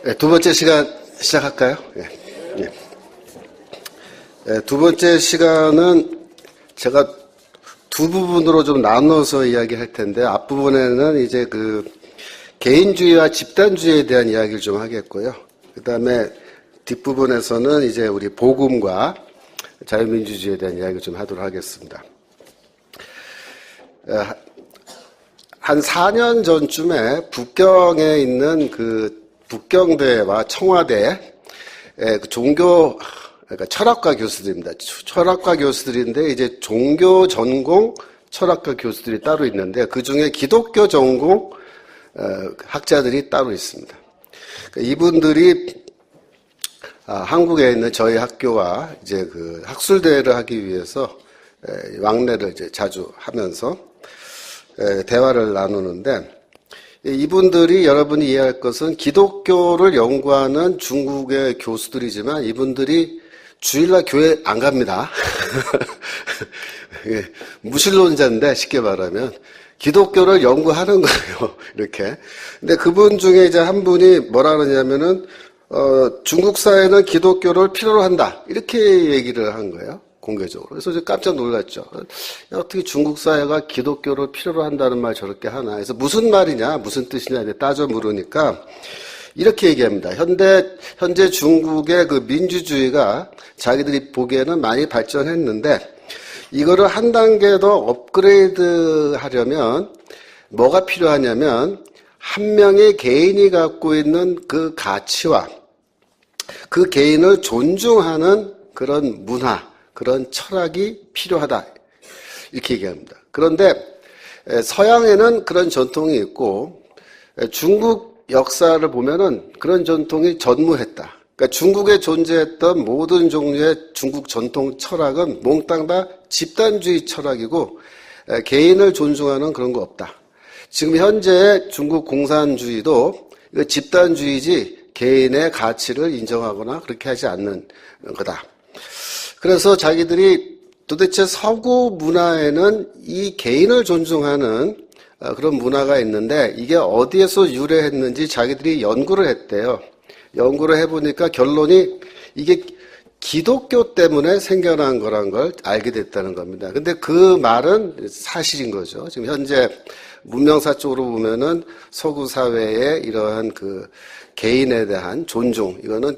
네, 두 번째 시간 시작할까요? 네. 네. 네, 두 번째 시간은 제가 두 부분으로 좀 나눠서 이야기할 텐데, 앞부분에는 이제 개인주의와 집단주의에 대한 이야기를 좀 하겠고요. 그 다음에 뒷부분에서는 이제 우리 복음과 자유민주주의에 대한 이야기를 좀 하도록 하겠습니다. 한 4년 전쯤에 북경에 있는 북경대와 청와대 그러니까 철학과 교수들입니다. 철학과 교수들인데 이제 종교 전공 철학과 교수들이 따로 있는데 그 중에 기독교 전공 학자들이 따로 있습니다. 그러니까 이분들이 한국에 있는 저희 학교와 이제 학술대회를 하기 위해서 왕래를 이제 자주 하면서 대화를 나누는데, 이분들이 여러분이 이해할 것은 기독교를 연구하는 중국의 교수들이지만 이분들이 주일날 교회 안 갑니다. 무신론자인데 쉽게 말하면 기독교를 연구하는 거예요. 이렇게. 근데 그분 중에 이제 한 분이 뭐라 그러냐면은 중국 사회는 기독교를 필요로 한다. 이렇게 얘기를 한 거예요. 공개적으로. 그래서 이제 깜짝 놀랐죠. 어떻게 중국 사회가 기독교를 필요로 한다는 말 저렇게 하나. 그래서 무슨 말이냐, 무슨 뜻이냐 이제 따져 물으니까 이렇게 얘기합니다. 현재 중국의 민주주의가 자기들이 보기에는 많이 발전했는데 이거를 한 단계 더 업그레이드 하려면 뭐가 필요하냐면 한 명의 개인이 갖고 있는 그 가치와 그 개인을 존중하는 그런 문화, 그런 철학이 필요하다. 이렇게 얘기합니다. 그런데 서양에는 그런 전통이 있고 중국 역사를 보면은 그런 전통이 전무했다. 그러니까 중국에 존재했던 모든 종류의 중국 전통 철학은 몽땅 다 집단주의 철학이고 개인을 존중하는 그런 거 없다. 지금 현재 중국 공산주의도 집단주의지 개인의 가치를 인정하거나 그렇게 하지 않는 거다. 그래서 자기들이 도대체 서구 문화에는 이 개인을 존중하는 그런 문화가 있는데 이게 어디에서 유래했는지 자기들이 연구를 했대요. 연구를 해보니까 결론이 이게 기독교 때문에 생겨난 거란 걸 알게 됐다는 겁니다. 근데 그 말은 사실인 거죠. 지금 현재 문명사 쪽으로 보면은 서구 사회의 이러한 개인에 대한 존중, 이거는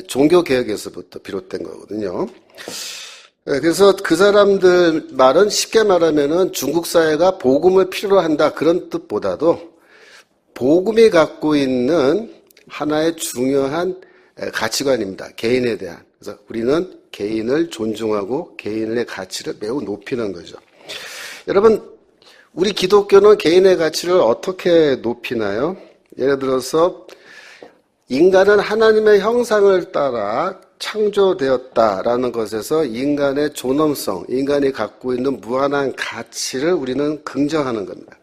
종교개혁에서부터 비롯된 거거든요. 그래서 그 사람들 말은 쉽게 말하면은 중국 사회가 복음을 필요로 한다 그런 뜻보다도 복음이 갖고 있는 하나의 중요한 가치관입니다. 개인에 대한. 그래서 우리는 개인을 존중하고 개인의 가치를 매우 높이는 거죠. 여러분, 우리 기독교는 개인의 가치를 어떻게 높이나요? 예를 들어서 인간은 하나님의 형상을 따라 창조되었다라는 것에서 인간의 존엄성, 인간이 갖고 있는 무한한 가치를 우리는 긍정하는 겁니다.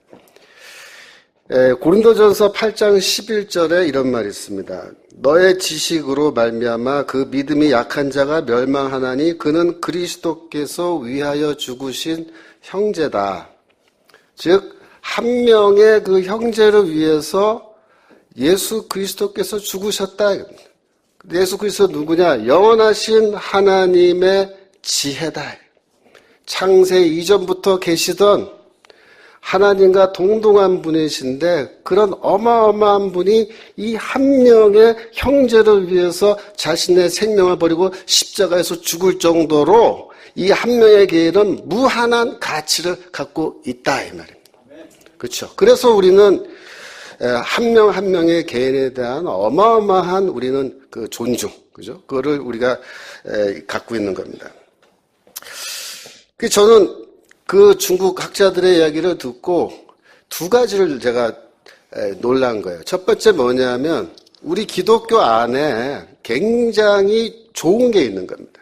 고린도전서 8장 11절에 이런 말이 있습니다. 너의 지식으로 말미암아 그 믿음이 약한 자가 멸망하나니 그는 그리스도께서 위하여 죽으신 형제다. 즉 한 명의 그 형제를 위해서 예수 그리스도께서 죽으셨다. 예수 그리스도 누구냐? 영원하신 하나님의 지혜다. 창세 이전부터 계시던 하나님과 동등한 분이신데 그런 어마어마한 분이 이 한 명의 형제를 위해서 자신의 생명을 버리고 십자가에서 죽을 정도로 이 한 명의 개인은 무한한 가치를 갖고 있다 이 말입니다. 그렇죠. 그래서 우리는 한 명 한 명의 개인에 대한 어마어마한 우리는 존중, 그죠? 그거를 우리가 갖고 있는 겁니다. 저는 중국 학자들의 이야기를 듣고 두 가지를 제가 놀란 거예요. 첫 번째 뭐냐면 우리 기독교 안에 굉장히 좋은 게 있는 겁니다.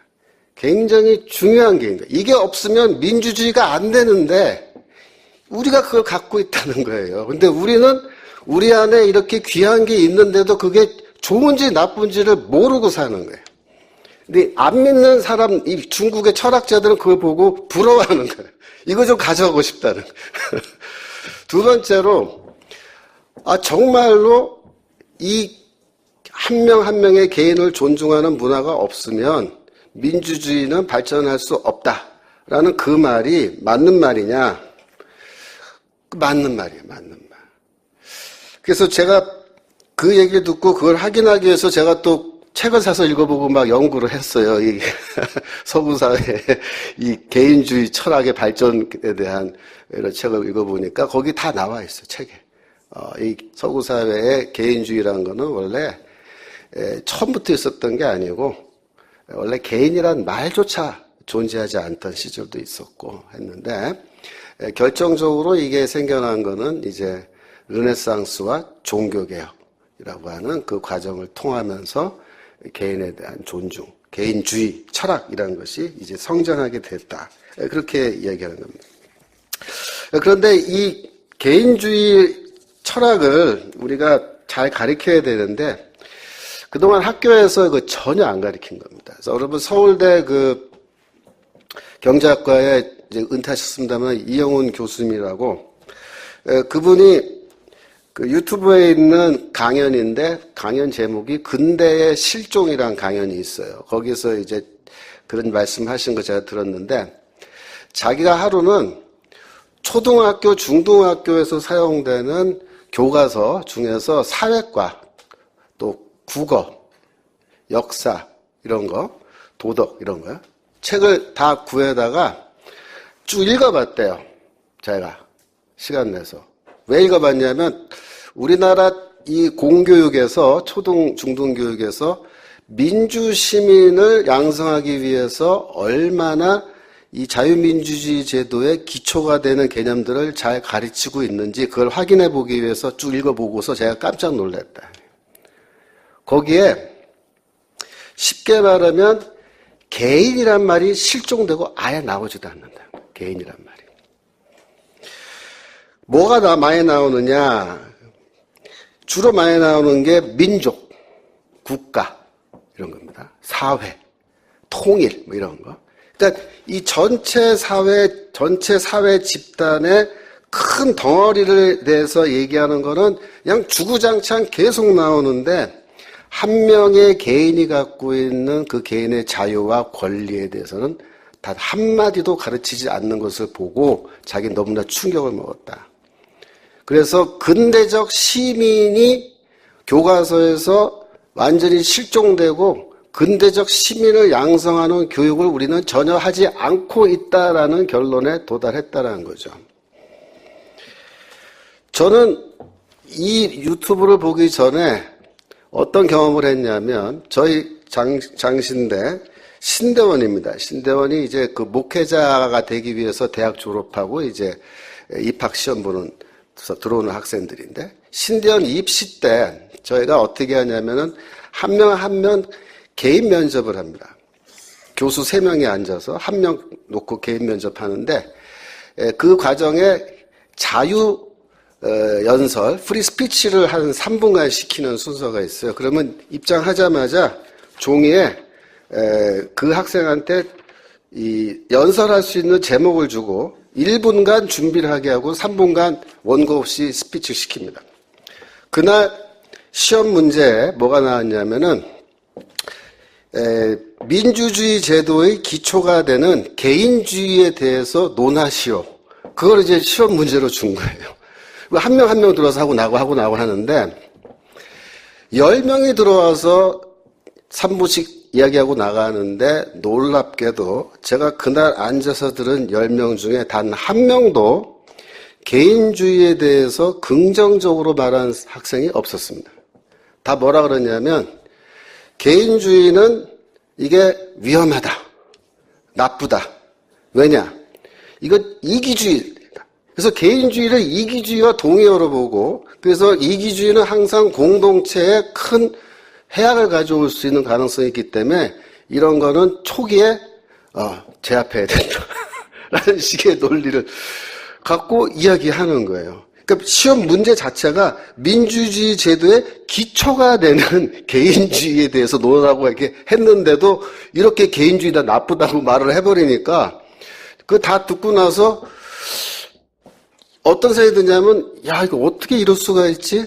굉장히 중요한 게 있는 거예요. 이게 없으면 민주주의가 안 되는데 우리가 그걸 갖고 있다는 거예요. 근데 우리는 우리 안에 이렇게 귀한 게 있는데도 그게 좋은지 나쁜지를 모르고 사는 거예요. 근데 안 믿는 사람, 이 중국의 철학자들은 그걸 보고 부러워하는 거예요. 이거 좀 가져가고 싶다는 거예요. 두 번째로, 정말로 이 한 명 한 명의 개인을 존중하는 문화가 없으면 민주주의는 발전할 수 없다라는 그 말이 맞는 말이냐? 맞는 말이에요, 맞는 말. 그래서 제가 그 얘기를 듣고 그걸 확인하기 위해서 제가 또 책을 사서 읽어보고 막 연구를 했어요. 이 서구 사회의 이 개인주의 철학의 발전에 대한 이런 책을 읽어보니까 거기 다 나와 있어요, 책에. 이 서구 사회의 개인주의라는 거는 원래 처음부터 있었던 게 아니고 원래 개인이란 말조차 존재하지 않던 시절도 있었고 했는데 결정적으로 이게 생겨난 거는 이제 르네상스와 종교개혁이라고 하는 그 과정을 통하면서 개인에 대한 존중, 개인주의 철학이라는 것이 이제 성장하게 됐다. 그렇게 이야기하는 겁니다. 그런데 이 개인주의 철학을 우리가 잘 가르쳐야 되는데 그동안 학교에서 전혀 안 가르친 겁니다. 그래서 여러분 서울대 그 경제학과에 이제 은퇴하셨습니다만 이영훈 교수님이라고 그분이 그 유튜브에 있는 강연인데 강연 제목이 근대의 실종이란 강연이 있어요. 거기서 이제 그런 말씀하신 거 제가 들었는데 자기가 하루는 초등학교, 중등학교에서 사용되는 교과서 중에서 사회과, 또 국어, 역사 이런 거, 도덕 이런 거 책을 다 구해다가 쭉 읽어봤대요. 제가 시간 내서. 왜 읽어봤냐면 우리나라 이 공교육에서 초등, 중등교육에서 민주시민을 양성하기 위해서 얼마나 이 자유민주주의 제도의 기초가 되는 개념들을 잘 가르치고 있는지 그걸 확인해 보기 위해서 쭉 읽어보고서 제가 깜짝 놀랐다. 거기에 쉽게 말하면 개인이란 말이 실종되고 아예 나오지도 않는다. 개인이란 말이. 뭐가 많이 나오느냐? 주로 많이 나오는 게 민족, 국가 이런 겁니다. 사회, 통일 뭐 이런 거. 그러니까 이 전체 사회 집단의 큰 덩어리를 대해서 얘기하는 거는 그냥 주구장창 계속 나오는데 한 명의 개인이 갖고 있는 그 개인의 자유와 권리에 대해서는 단 한마디도 가르치지 않는 것을 보고 자기는 너무나 충격을 먹었다. 그래서 근대적 시민이 교과서에서 완전히 실종되고 근대적 시민을 양성하는 교육을 우리는 전혀 하지 않고 있다라는 결론에 도달했다는 거죠. 저는 이 유튜브를 보기 전에 어떤 경험을 했냐면 저희 장신대 신대원입니다. 신대원이 이제 그 목회자가 되기 위해서 대학 졸업하고 이제 입학 시험 보는 들어오는 학생들인데 신대원 입시 때 저희가 어떻게 하냐면은 한 명 한 명 개인 면접을 합니다. 교수 3명이 앉아서 한 명 놓고 개인 면접하는데 그 과정에 자유 연설, 프리 스피치를 한 3분간 시키는 순서가 있어요. 그러면 입장하자마자 종이에 그 학생한테 이 연설할 수 있는 제목을 주고 1분간 준비를 하게 하고 3분간 원고 없이 스피치 시킵니다. 그날 시험 문제에 뭐가 나왔냐면은 민주주의 제도의 기초가 되는 개인주의에 대해서 논하시오. 그걸 이제 시험 문제로 준 거예요. 한 명 한 명 들어와서 하고 나고 하는데 10명이 들어와서 3부씩 이야기하고 나가는데 놀랍게도 제가 그날 앉아서 들은 10명 중에 단 한 명도 개인주의에 대해서 긍정적으로 말한 학생이 없었습니다. 다 뭐라 그러냐면 개인주의는 이게 위험하다, 나쁘다. 왜냐? 이거 이기주의. 그래서 개인주의를 이기주의와 동의어로 보고 그래서 이기주의는 항상 공동체에 큰 해악을 가져올 수 있는 가능성이 있기 때문에 이런 거는 초기에 제압해야 된다. 라는 식의 논리를 갖고 이야기하는 거예요. 그러니까 시험 문제 자체가 민주주의 제도의 기초가 되는 개인주의에 대해서 논하고 이렇게 했는데도 이렇게 개인주의가 나쁘다고 말을 해버리니까 그 다 듣고 나서 어떤 생각이 드냐면 야 이거 어떻게 이럴 수가 있지?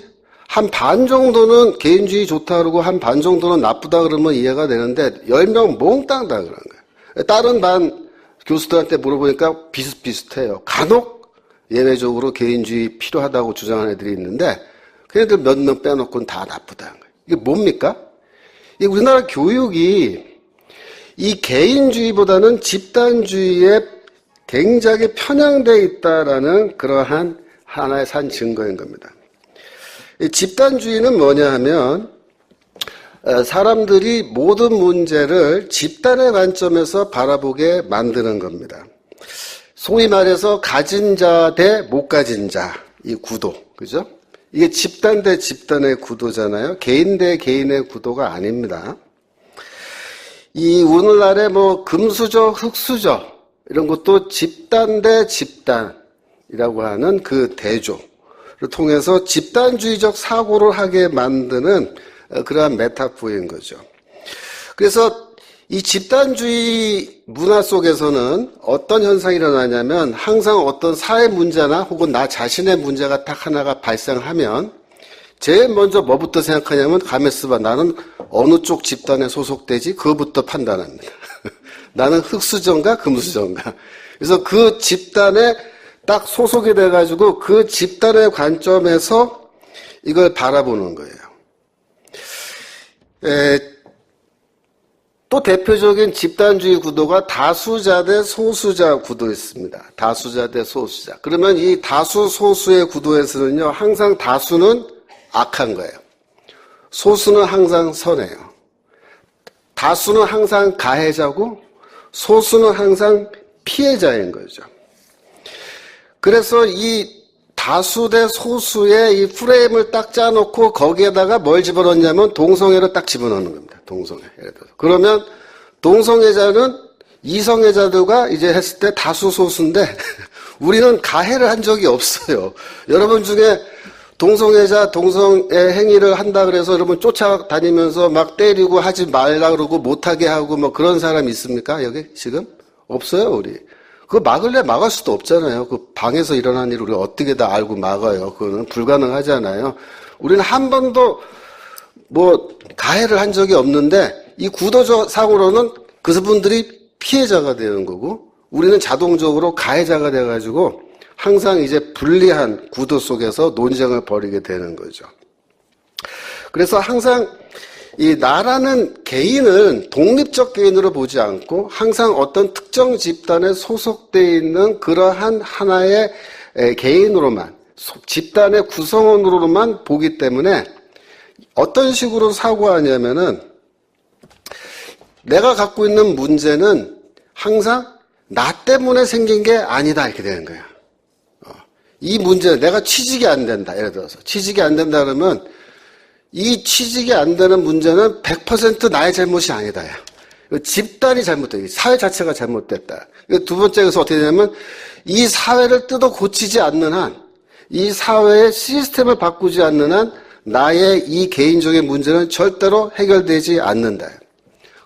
한 반 정도는 개인주의 좋다 그러고 한 반 정도는 나쁘다 그러면 이해가 되는데 10명 몽땅 다 그런 거예요. 다른 반 교수들한테 물어보니까 비슷비슷해요. 간혹 예외적으로 개인주의 필요하다고 주장하는 애들이 있는데 걔네들 몇 명 빼놓고는 다 나쁘다는 거예요. 이게 뭡니까? 이 우리나라 교육이 이 개인주의보다는 집단주의에 굉장히 편향되어 있다라는 그러한 하나의 산 증거인 겁니다. 이 집단주의는 뭐냐 하면 사람들이 모든 문제를 집단의 관점에서 바라보게 만드는 겁니다. 소위 말해서 가진 자 대 못 가진 자, 이 구도, 그죠? 이게 집단 대 집단의 구도잖아요. 개인 대 개인의 구도가 아닙니다. 이 오늘날의 뭐 금수저, 흙수저 이런 것도 집단 대 집단이라고 하는 그 대조를 통해서 집단주의적 사고를 하게 만드는 그러한 메타포인 거죠. 그래서 이 집단주의 문화 속에서는 어떤 현상이 일어나냐면 항상 어떤 사회 문제나 혹은 나 자신의 문제가 딱 하나가 발생하면 제일 먼저 뭐부터 생각하냐면 가만있어 봐. 나는 어느 쪽 집단에 소속되지? 그거부터 판단합니다. 나는 흙수저인가 금수저인가. 그래서 그 집단에 딱 소속이 돼가지고 그 집단의 관점에서 이걸 바라보는 거예요. 또 대표적인 집단주의 구도가 다수자 대 소수자 구도였습니다. 다수자 대 소수자. 그러면 이 다수 소수의 구도에서는요, 항상 다수는 악한 거예요. 소수는 항상 선해요. 다수는 항상 가해자고 소수는 항상 피해자인 거죠. 그래서 이 다수 대 소수의 이 프레임을 딱 짜놓고 거기에다가 뭘 집어넣냐면 동성애를 딱 집어넣는 겁니다. 동성애. 예를 들어서. 그러면 동성애자는 이성애자들과 이제 했을 때 다수 소수인데 우리는 가해를 한 적이 없어요. 여러분 중에 동성애자, 동성애 행위를 한다 그래서 여러분 쫓아다니면서 막 때리고 하지 말라 그러고 못하게 하고 뭐 그런 사람 있습니까? 여기 지금? 없어요, 우리. 그거 막을래 막을 수도 없잖아요. 그 방에서 일어난 일을 우리가 어떻게 다 알고 막아요. 그거는 불가능하잖아요. 우리는 한 번도 뭐 가해를 한 적이 없는데 이 구도적 상으로는 그분들이 피해자가 되는 거고 우리는 자동적으로 가해자가 돼가지고 항상 이제 불리한 구도 속에서 논쟁을 벌이게 되는 거죠. 그래서 항상 이 나라는 개인은 독립적 개인으로 보지 않고 항상 어떤 특정 집단에 소속되어 있는 그러한 하나의 개인으로만, 집단의 구성원으로만 보기 때문에 어떤 식으로 사고하냐면은 내가 갖고 있는 문제는 항상 나 때문에 생긴 게 아니다 이렇게 되는 거야. 이 문제 내가 취직이 안 된다. 예를 들어서 취직이 안 된다 그러면 이 취직이 안 되는 문제는 100% 나의 잘못이 아니다. 집단이 잘못됐다. 사회 자체가 잘못됐다. 두 번째에서 어떻게 되냐면 이 사회를 뜯어 고치지 않는 한, 이 사회의 시스템을 바꾸지 않는 한 나의 이 개인적인 문제는 절대로 해결되지 않는다.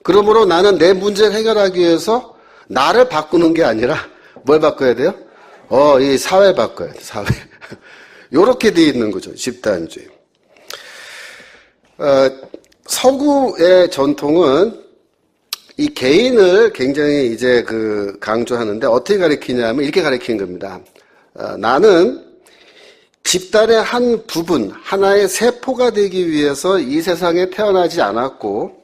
그러므로 나는 내 문제를 해결하기 위해서 나를 바꾸는 게 아니라 뭘 바꿔야 돼요? 이 사회 바꿔야 돼. 사회. 요렇게 돼 있는 거죠. 집단주의. 서구의 전통은 이 개인을 굉장히 이제 강조하는데 어떻게 가리키냐면 이렇게 가리키는 겁니다. 나는 집단의 한 부분, 하나의 세포가 되기 위해서 이 세상에 태어나지 않았고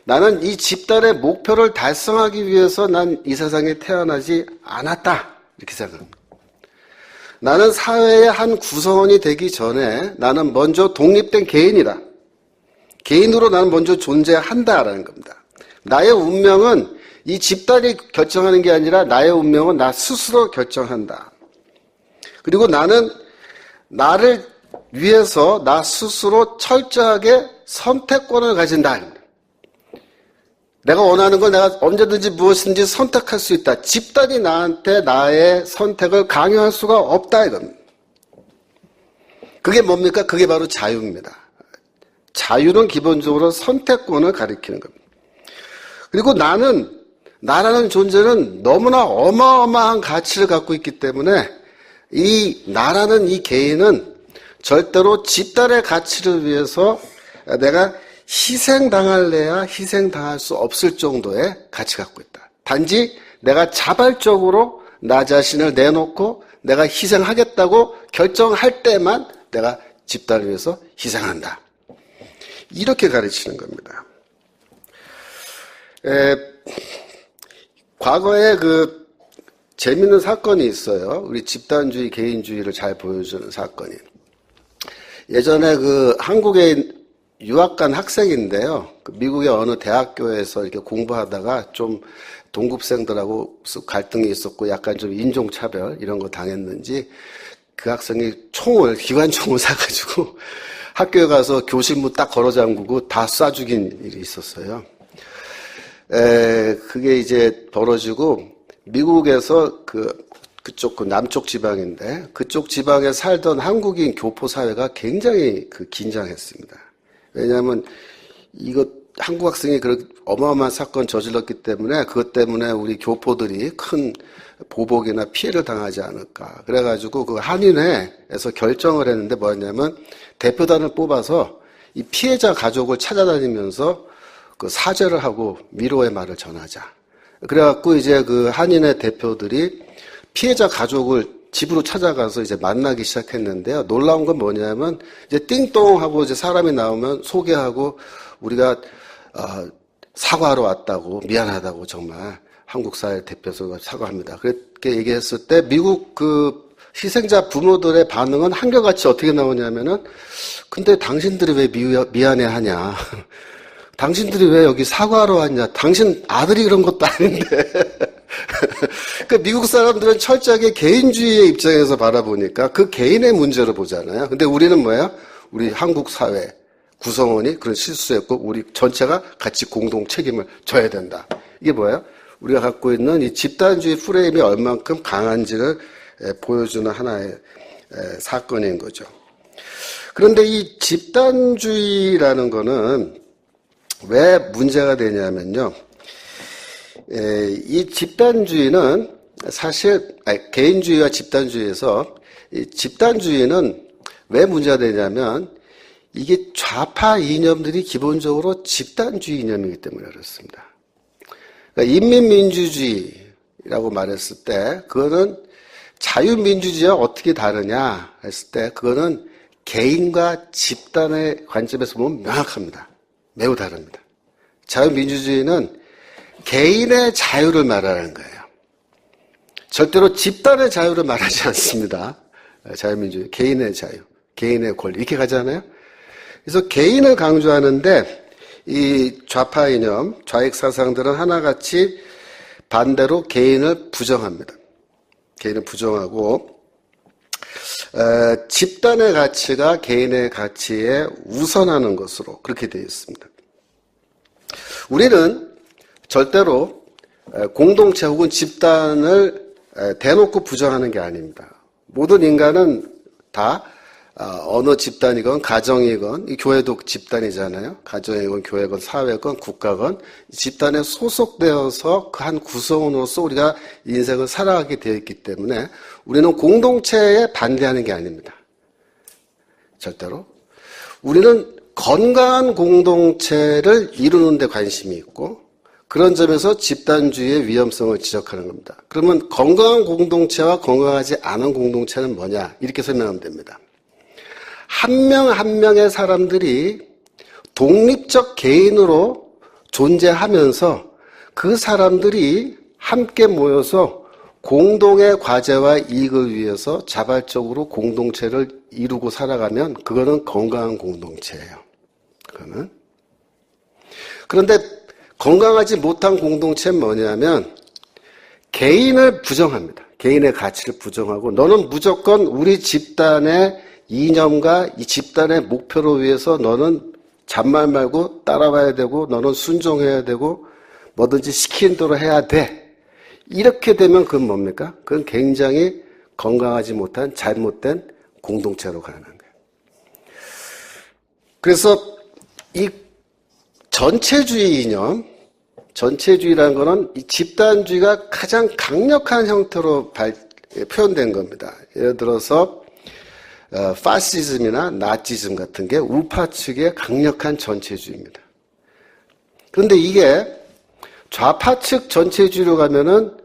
나는 이 집단의 목표를 달성하기 위해서 난 이 세상에 태어나지 않았다. 이렇게 생각합니다. 나는 사회의 한 구성원이 되기 전에 나는 먼저 독립된 개인이다. 개인으로 나는 먼저 존재한다라는 겁니다. 나의 운명은 이 집단이 결정하는 게 아니라 나의 운명은 나 스스로 결정한다. 그리고 나는 나를 위해서 나 스스로 철저하게 선택권을 가진다. 내가 원하는 걸 내가 언제든지 무엇이든지 선택할 수 있다. 집단이 나한테 나의 선택을 강요할 수가 없다 이겁니다. 그게 뭡니까? 그게 바로 자유입니다. 자유는 기본적으로 선택권을 가리키는 겁니다. 그리고 나라는 존재는 너무나 어마어마한 가치를 갖고 있기 때문에 이 나라는 이 개인은 절대로 집단의 가치를 위해서 내가 희생당할래야 희생당할 수 없을 정도의 가치 갖고 있다. 단지 내가 자발적으로 나 자신을 내놓고 내가 희생하겠다고 결정할 때만 내가 집단을 위해서 희생한다. 이렇게 가르치는 겁니다. 과거에 재밌는 사건이 있어요. 우리 집단주의, 개인주의를 잘 보여주는 사건이. 예전에 한국에 유학 간 학생인데요. 미국의 어느 대학교에서 이렇게 공부하다가 좀 동급생들하고 갈등이 있었고 약간 좀 인종차별 이런 거 당했는지 그 학생이 기관총을 사가지고 학교에 가서 교실문 딱 걸어 잠그고 다 쏴 죽인 일이 있었어요. 그게 이제 벌어지고 미국에서 그쪽 남쪽 지방인데 그쪽 지방에 살던 한국인 교포 사회가 굉장히 긴장했습니다. 왜냐하면 한국 학생이 그렇게 어마어마한 사건 저질렀기 때문에 그것 때문에 우리 교포들이 큰 보복이나 피해를 당하지 않을까. 그래가지고 한인회에서 결정을 했는데 뭐였냐면 대표단을 뽑아서 이 피해자 가족을 찾아다니면서 사죄를 하고 위로의 말을 전하자. 그래갖고 이제 한인회 대표들이 피해자 가족을 집으로 찾아가서 이제 만나기 시작했는데요. 놀라운 건 뭐냐면 이제 띵동 하고 이제 사람이 나오면 소개하고 우리가 사과하러 왔다고 미안하다고 정말 한국 사회 대표에서 사과합니다. 그렇게 얘기했을 때 미국 희생자 부모들의 반응은 한결같이 어떻게 나오냐면은 근데 당신들이 왜 미안해하냐? 당신들이 왜 여기 사과하러 왔냐? 당신 아들이 그런 것도 아닌데. 미국 사람들은 철저하게 개인주의의 입장에서 바라보니까 그 개인의 문제로 보잖아요. 근데 우리는 뭐야? 우리 한국 사회 구성원이 그런 실수했고 우리 전체가 같이 공동 책임을 져야 된다. 이게 뭐예요? 우리가 갖고 있는 이 집단주의 프레임이 얼만큼 강한지를 보여주는 하나의 사건인 거죠. 그런데 이 집단주의라는 거는 왜 문제가 되냐면요. 이 집단주의는 사실 개인주의와 집단주의에서 이 집단주의는 왜 문제가 되냐면 이게 좌파 이념들이 기본적으로 집단주의 이념이기 때문에 그렇습니다. 그러니까 인민민주주의라고 말했을 때 그거는 자유민주주의와 어떻게 다르냐 했을 때 그거는 개인과 집단의 관점에서 보면 명확합니다. 매우 다릅니다. 자유민주주의는 개인의 자유를 말하는 거예요. 절대로 집단의 자유를 말하지 않습니다. 자유민주주의, 개인의 자유, 개인의 권리 이렇게 가잖아요. 그래서 개인을 강조하는데 이 좌파 이념, 좌익 사상들은 하나같이 반대로 개인을 부정합니다. 개인을 부정하고 집단의 가치가 개인의 가치에 우선하는 것으로 그렇게 되어 있습니다. 우리는 절대로 공동체 혹은 집단을 대놓고 부정하는 게 아닙니다. 모든 인간은 다 어느 집단이건 가정이건 이 교회도 집단이잖아요. 가정이건 교회건 사회건 국가건 집단에 소속되어서 그 한 구성원으로서 우리가 인생을 살아가게 되어 있기 때문에 우리는 공동체에 반대하는 게 아닙니다. 절대로. 우리는 건강한 공동체를 이루는 데 관심이 있고 그런 점에서 집단주의의 위험성을 지적하는 겁니다. 그러면 건강한 공동체와 건강하지 않은 공동체는 뭐냐? 이렇게 설명하면 됩니다. 한 명 한 명의 사람들이 독립적 개인으로 존재하면서 그 사람들이 함께 모여서 공동의 과제와 이익을 위해서 자발적으로 공동체를 이루고 살아가면 그거는 건강한 공동체예요. 그거는. 그런데 건강하지 못한 공동체는 뭐냐면 개인을 부정합니다. 개인의 가치를 부정하고 너는 무조건 우리 집단의 이념과 이 집단의 목표를 위해서 너는 잔말 말고 따라와야 되고 너는 순종해야 되고 뭐든지 시키는 대로 해야 돼. 이렇게 되면 그건 뭡니까? 그건 굉장히 건강하지 못한 잘못된 공동체로 가는 거예요. 그래서 이 전체주의 이념, 전체주의라는 거는 이 집단주의가 가장 강력한 형태로 표현된 겁니다. 예를 들어서 파시즘이나 나치즘 같은 게 우파 측의 강력한 전체주의입니다. 그런데 이게 좌파 측 전체주의로 가면은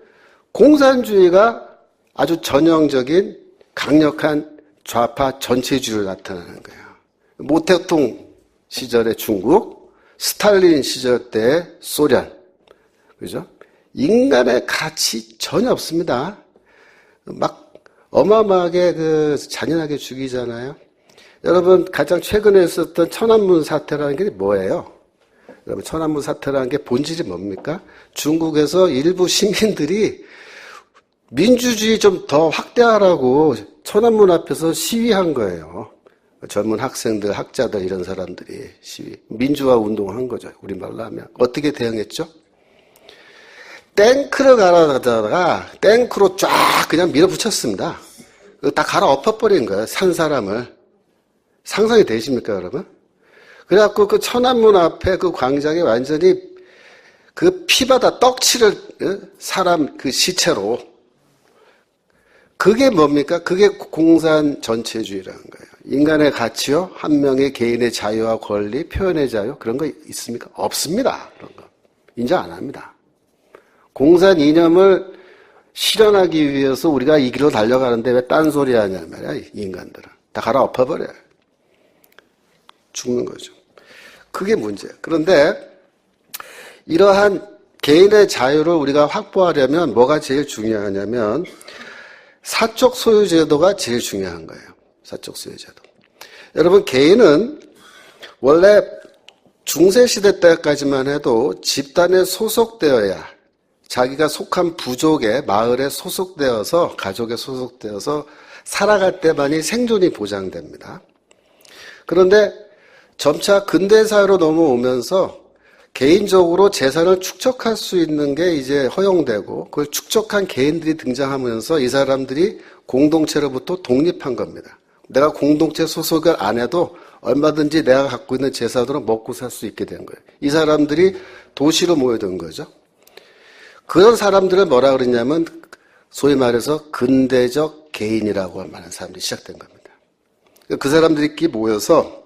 공산주의가 아주 전형적인 강력한 좌파 전체주의로 나타나는 거예요. 모택동 시절의 중국, 스탈린 시절 때의 소련, 그죠? 인간의 가치 전혀 없습니다. 막 어마어마하게 잔인하게 죽이잖아요. 여러분 가장 최근에 있었던 천안문 사태라는 게 뭐예요? 여러분 천안문 사태라는 게 본질이 뭡니까? 중국에서 일부 시민들이 민주주의 좀 더 확대하라고 천안문 앞에서 시위한 거예요. 젊은 학생들, 학자들 이런 사람들이 시위, 민주화 운동을 한 거죠. 우리말로 하면. 어떻게 대응했죠? 탱크를 갈아다가 탱크로 쫙 그냥 밀어붙였습니다. 다 갈아 엎어버린 거예요. 산 사람을. 상상이 되십니까, 여러분? 그래갖고 그 천안문 앞에 그 광장에 완전히 그 피바다 떡칠을 사람 그 시체로. 그게 뭡니까? 그게 공산 전체주의라는 거예요. 인간의 가치요? 한 명의 개인의 자유와 권리, 표현의 자유, 그런 거 있습니까? 없습니다. 그런 거. 인정 안 합니다. 공산 이념을 실현하기 위해서 우리가 이 길로 달려가는데 왜 딴소리 하냐 말이야, 이 인간들은. 다 갈아 엎어버려요. 죽는 거죠. 그게 문제예요. 그런데 이러한 개인의 자유를 우리가 확보하려면 뭐가 제일 중요하냐면 사적 소유제도가 제일 중요한 거예요. 사적 소유제도. 여러분 개인은 원래 중세시대 때까지만 해도 집단에 소속되어야 자기가 속한 부족의 마을에 소속되어서 가족에 소속되어서 살아갈 때만이 생존이 보장됩니다. 그런데 점차 근대사회로 넘어오면서 개인적으로 재산을 축적할 수 있는 게 이제 허용되고 그걸 축적한 개인들이 등장하면서 이 사람들이 공동체로부터 독립한 겁니다. 내가 공동체 소속을 안 해도 얼마든지 내가 갖고 있는 재산으로 먹고 살 수 있게 된 거예요. 이 사람들이 도시로 모여든 거죠. 그런 사람들을 뭐라 그러냐면 소위 말해서 근대적 개인이라고 말하는 사람들이 시작된 겁니다. 그 사람들끼리 모여서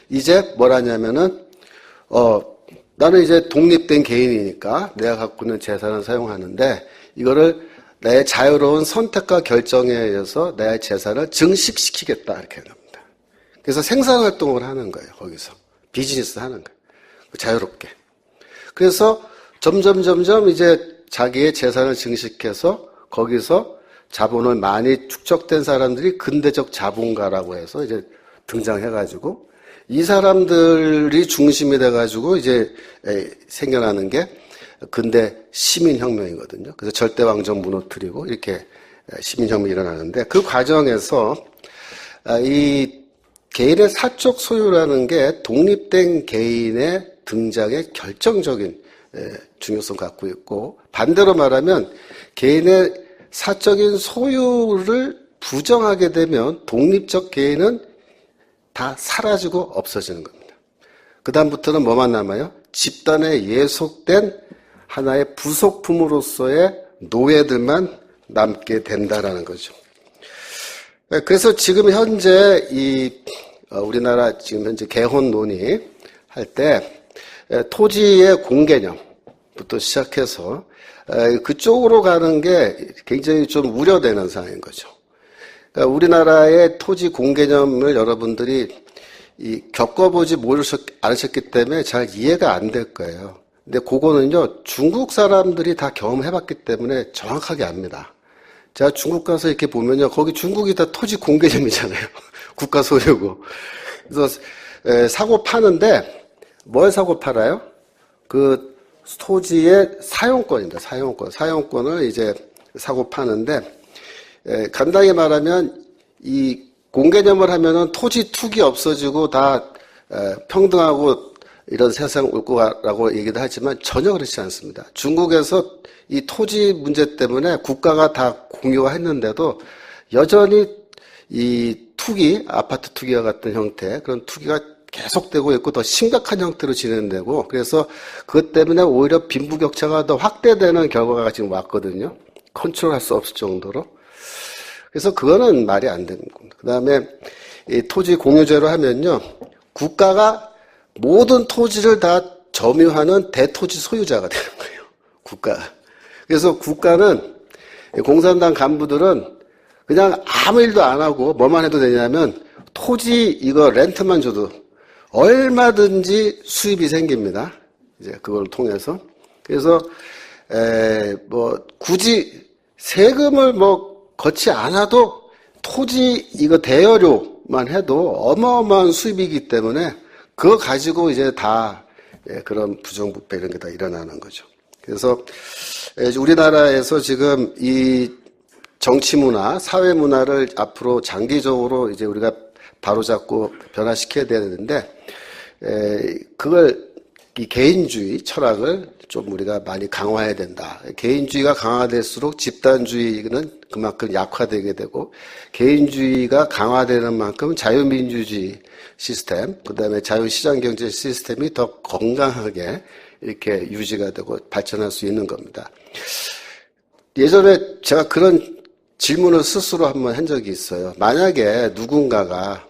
이제 뭐라냐면은 나는 이제 독립된 개인이니까 내가 갖고 있는 재산을 사용하는데 이거를 내 자유로운 선택과 결정에 의해서 내 재산을 증식시키겠다 이렇게 하는 겁니다. 그래서 생산활동을 하는 거예요. 거기서 비즈니스 하는 거예요. 자유롭게. 그래서 점점 이제 자기의 재산을 증식해서 거기서 자본을 많이 축적된 사람들이 근대적 자본가라고 해서 이제 등장해가지고 이 사람들이 중심이 돼가지고 이제 생겨나는 게 근대 시민혁명이거든요. 그래서 절대왕정 무너뜨리고 이렇게 시민혁명이 일어나는데 그 과정에서 이 개인의 사적 소유라는 게 독립된 개인의 등장에 결정적인 중요성 갖고 있고 반대로 말하면 개인의 사적인 소유를 부정하게 되면 독립적 개인은 다 사라지고 없어지는 겁니다. 그 다음부터는 뭐만 남아요? 집단에 예속된 하나의 부속품으로서의 노예들만 남게 된다라는 거죠. 그래서 지금 현재 우리나라 지금 현재 개헌 논의할 때 토지의 공개념부터 시작해서 그쪽으로 가는 게 굉장히 좀 우려되는 상황인 거죠. 그러니까 우리나라의 토지 공개념을 여러분들이 겪어보지 않으셨기 때문에 잘 이해가 안 될 거예요. 근데 그거는요, 중국 사람들이 다 경험해봤기 때문에 정확하게 압니다. 제가 중국 가서 이렇게 보면요, 거기 중국이 다 토지 공개념이잖아요. 국가 소유고. 그래서 사고 파는데 뭘 사고 팔아요? 그 토지의 사용권입니다. 사용권을 이제 사고 파는데 간단히 말하면 이 공개념을 하면은 토지 투기 없어지고 다 평등하고 이런 세상 올 거라고 얘기도 하지만 전혀 그렇지 않습니다. 중국에서 이 토지 문제 때문에 국가가 다 공유화했는데도 여전히 이 투기, 아파트 투기와 같은 형태 그런 투기가 계속되고 있고 더 심각한 형태로 진행되고 그래서 그것 때문에 오히려 빈부격차가 더 확대되는 결과가 지금 왔거든요. 컨트롤할 수 없을 정도로. 그래서 그거는 말이 안 되는 겁니다. 그 다음에 이 토지 공유제로 하면요, 국가가 모든 토지를 다 점유하는 대토지 소유자가 되는 거예요. 국가가. 그래서 국가는, 공산당 간부들은 그냥 아무 일도 안 하고 뭐만 해도 되냐면 토지 이거 렌트만 줘도 얼마든지 수입이 생깁니다. 이제 그걸 통해서. 그래서 굳이 세금을 걷지 않아도 토지 이거 대여료만 해도 어마어마한 수입이기 때문에 그거 가지고 이제 다 그런 부정부패 이런 게 다 일어나는 거죠. 그래서 우리나라에서 지금 이 정치 문화, 사회 문화를 앞으로 장기적으로 이제 우리가 바로잡고 변화시켜야 되는데, 이 개인주의 철학을 좀 우리가 많이 강화해야 된다. 개인주의가 강화될수록 집단주의는 그만큼 약화되게 되고, 개인주의가 강화되는 만큼 자유민주주의 시스템, 그 다음에 자유시장경제 시스템이 더 건강하게 이렇게 유지가 되고 발전할 수 있는 겁니다. 예전에 제가 그런 질문을 스스로 한번 한 적이 있어요. 만약에 누군가가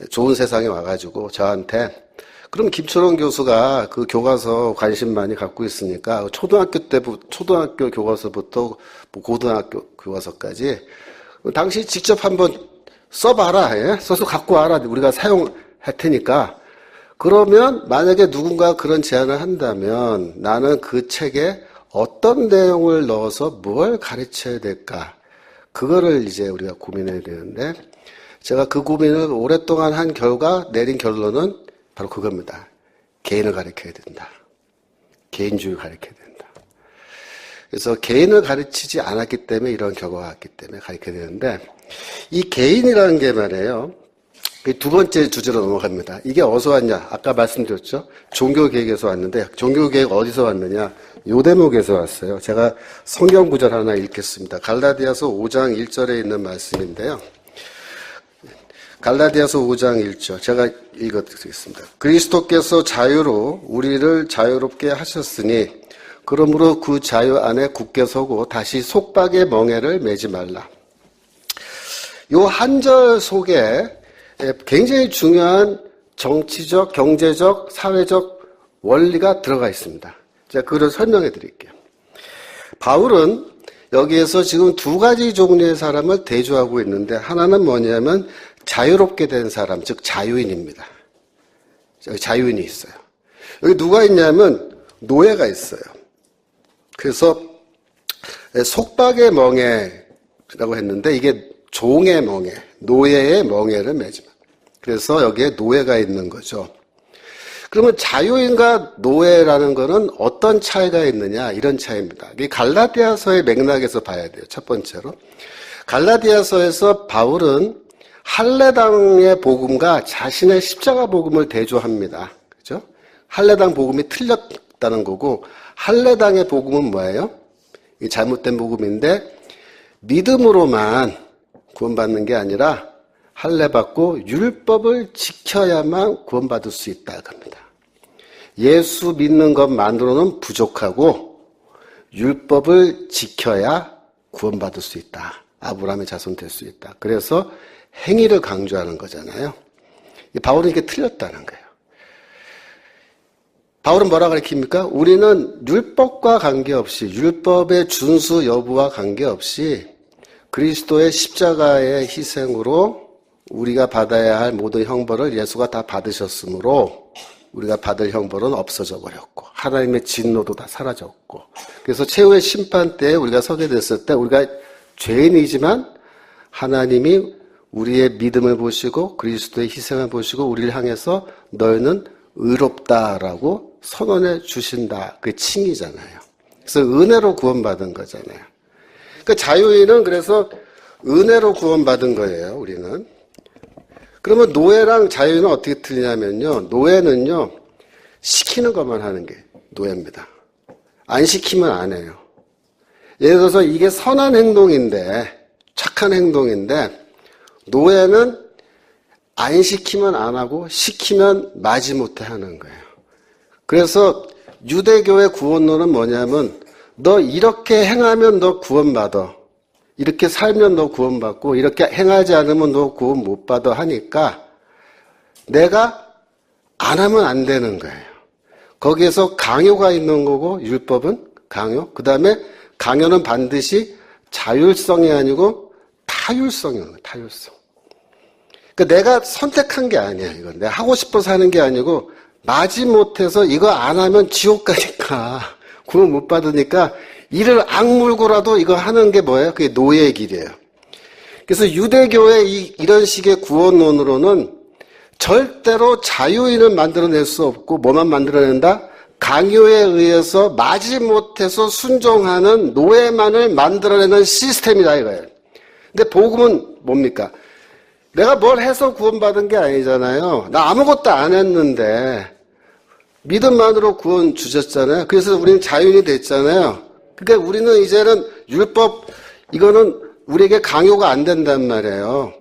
좋은 세상에 와가지고 저한테 그럼 김철원 교수가 그 교과서 관심 많이 갖고 있으니까 초등학교 교과서부터 고등학교 교과서까지 당시 직접 한번 써봐라. 예? 써서 갖고 와라. 우리가 사용할 테니까. 그러면 만약에 누군가 그런 제안을 한다면 나는 그 책에 어떤 내용을 넣어서 뭘 가르쳐야 될까? 그거를 이제 우리가 고민해야 되는데, 제가 그 고민을 오랫동안 한 결과 내린 결론은 바로 그겁니다. 개인을 가르쳐야 된다. 개인주의를 가르쳐야 된다. 그래서 개인을 가르치지 않았기 때문에 이런 결과가 왔기 때문에 가르쳐야 되는데, 이 개인이라는 게 말이에요. 두 번째 주제로 넘어갑니다. 이게 어디서 왔냐? 아까 말씀드렸죠? 종교개혁에서 왔는데, 종교개혁 어디서 왔느냐? 요 대목에서 왔어요. 제가 성경 구절 하나 읽겠습니다. 갈라디아서 5장 1절에 있는 말씀인데요. 갈라디아서 5장 1절. 제가 읽어드리겠습니다. 그리스도께서 자유로 우리를 자유롭게 하셨으니, 그러므로 그 자유 안에 굳게 서고 다시 속박의 멍에를 매지 말라. 요 한 절 속에 굉장히 중요한 정치적, 경제적, 사회적 원리가 들어가 있습니다. 제가 그걸 설명해 드릴게요. 바울은 여기에서 지금 두 가지 종류의 사람을 대조하고 있는데, 하나는 뭐냐면 자유롭게 된 사람, 즉 자유인입니다. 여기 자유인이 있어요. 여기 누가 있냐면 노예가 있어요. 그래서 속박의 멍에라고 했는데 이게 종의 멍에, 노예의 멍에를 매지마. 그래서 여기에 노예가 있는 거죠. 그러면 자유인과 노예라는 거는 어떤 차이가 있느냐, 이런 차이입니다. 이 갈라디아서의 맥락에서 봐야 돼요. 첫 번째로. 갈라디아서에서 바울은 할례당의 복음과 자신의 십자가 복음을 대조합니다. 그죠? 할례당 복음이 틀렸다는 거고, 할례당의 복음은 뭐예요? 이 잘못된 복음인데, 믿음으로만 구원받는 게 아니라 할례 받고 율법을 지켜야만 구원받을 수 있다 합니다. 예수 믿는 것만으로는 부족하고 율법을 지켜야 구원받을 수 있다. 아브라함의 자손 될 수 있다. 그래서 행위를 강조하는 거잖아요. 바울은 이게 틀렸다는 거예요. 바울은 뭐라 가르칩니까? 우리는 율법과 관계없이, 율법의 준수 여부와 관계없이 그리스도의 십자가의 희생으로 우리가 받아야 할 모든 형벌을 예수가 다 받으셨으므로 우리가 받을 형벌은 없어져 버렸고 하나님의 진노도 다 사라졌고, 그래서 최후의 심판 때에 우리가 서게 됐을 때 우리가 죄인이지만 하나님이 우리의 믿음을 보시고 그리스도의 희생을 보시고 우리를 향해서 너희는 의롭다라고 선언해 주신다. 그게 칭의잖아요. 그래서 은혜로 구원받은 거잖아요. 그러니까 자유인은 그래서 은혜로 구원받은 거예요, 우리는. 그러면 노예랑 자유인은 어떻게 틀리냐면요. 노예는요, 시키는 것만 하는 게 노예입니다. 안 시키면 안 해요. 예를 들어서 이게 선한 행동인데, 착한 행동인데, 노예는 안 시키면 안 하고, 시키면 마지못해 하는 거예요. 그래서 유대교의 구원론은 뭐냐면, 너 이렇게 행하면 너 구원받아. 이렇게 살면 너 구원받고 이렇게 행하지 않으면 너 구원 못 받아 하니까 내가 안 하면 안 되는 거예요. 거기에서 강요가 있는 거고 율법은 강요. 그 다음에 강요는 반드시 자율성이 아니고 타율성이에요. 타율성. 그러니까 내가 선택한 게 아니야. 이건 내가 하고 싶어서 하는 게 아니고 마지못해서 이거 안 하면 지옥 가니까 구원 못 받으니까 이를 악물고라도 이거 하는 게 뭐예요? 그게 노예의 길이에요. 그래서 유대교의 이런 식의 구원론으로는 절대로 자유인을 만들어낼 수 없고 뭐만 만들어낸다? 강요에 의해서 마지못해서 순종하는 노예만을 만들어내는 시스템이다 이거예요. 근데 복음은 뭡니까? 내가 뭘 해서 구원받은 게 아니잖아요. 나 아무것도 안 했는데 믿음만으로 구원 주셨잖아요. 그래서 우리는 자유인이 됐잖아요. 그러니까 우리는 이제는 율법 이거는 우리에게 강요가 안 된단 말이에요.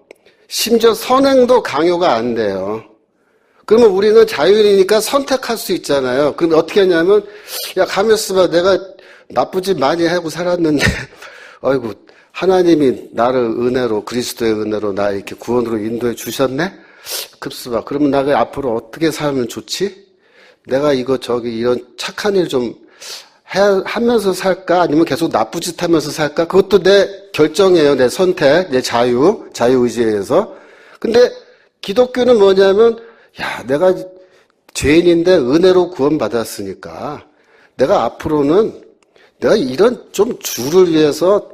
심지어 선행도 강요가 안 돼요. 그러면 우리는 자유인이니까 선택할 수 있잖아요. 그럼 어떻게 하냐면 야 가만 있어봐. 내가 나쁘지 많이 하고 살았는데 아이고 하나님이 나를 은혜로 그리스도의 은혜로 나 이렇게 구원으로 인도해 주셨네? 급수봐. 그러면 나가 앞으로 어떻게 살면 좋지? 내가 이거 저기 이런 착한 일 좀 하면서 살까? 아니면 계속 나쁜 짓 하면서 살까? 그것도 내 결정이에요. 내 선택, 내 자유의지에 의해서. 근데 기독교는 뭐냐면 야 내가 죄인인데 은혜로 구원받았으니까 내가 앞으로는 내가 이런 좀 주를 위해서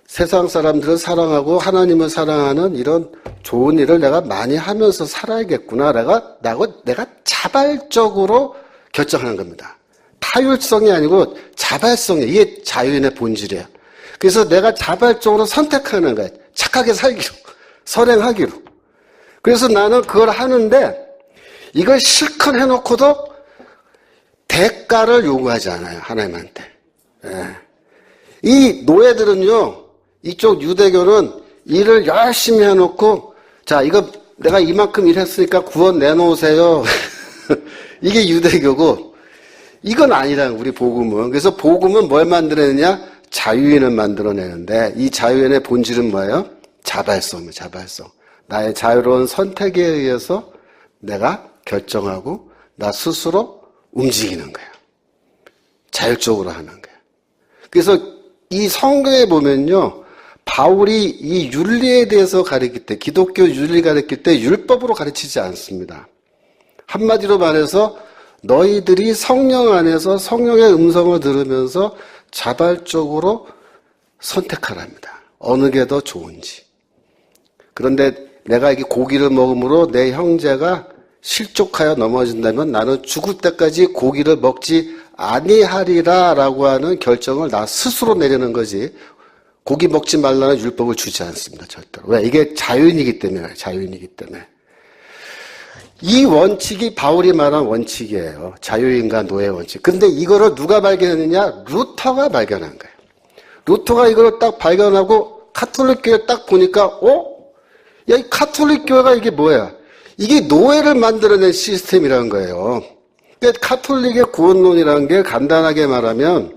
세상 사람들을 사랑하고 하나님을 사랑하는 이런 좋은 일을 내가 많이 하면서 살아야겠구나. 내가 자발적으로 결정하는 겁니다. 타율성이 아니고 자발성이에요. 이게 자유인의 본질이에요. 그래서 내가 자발적으로 선택하는 거예요. 착하게 살기로, 선행하기로. 그래서 나는 그걸 하는데 이걸 실컷 해놓고도 대가를 요구하지 않아요. 하나님한테. 예. 이 노예들은요. 이쪽 유대교는 일을 열심히 해놓고 자 이거 내가 이만큼 일했으니까 구원 내놓으세요. 이게 유대교고 이건 아니라 우리 복음은. 그래서 복음은 뭘 만들어내느냐? 자유인을 만들어내는데 이 자유인의 본질은 뭐예요? 자발성이에요. 자발성. 나의 자유로운 선택에 의해서 내가 결정하고 나 스스로 움직이는 거예요. 자율적으로 하는 거예요. 그래서 이 성경에 보면요. 바울이 이 윤리에 대해서 가르칠 때, 기독교 윤리 가르칠 때 율법으로 가르치지 않습니다. 한마디로 말해서 너희들이 성령 안에서 성령의 음성을 들으면서 자발적으로 선택하랍니다. 어느 게 더 좋은지. 그런데 내가 이게 고기를 먹음으로 내 형제가 실족하여 넘어진다면 나는 죽을 때까지 고기를 먹지 아니하리라라고 하는 결정을 나 스스로 내리는 거지. 고기 먹지 말라는 율법을 주지 않습니다. 절대로. 왜? 이게 자유인이기 때문에. 자유인이기 때문에. 이 원칙이 바울이 말한 원칙이에요. 자유인과 노예 원칙. 근데 이거를 누가 발견했느냐? 루터가 발견한 거예요. 루터가 이걸 딱 발견하고 카톨릭 교회 딱 보니까 야, 이 카톨릭 교회가 이게 뭐야? 이게 노예를 만들어낸 시스템이라는 거예요. 그러니까 카톨릭의 구원론이라는 게 간단하게 말하면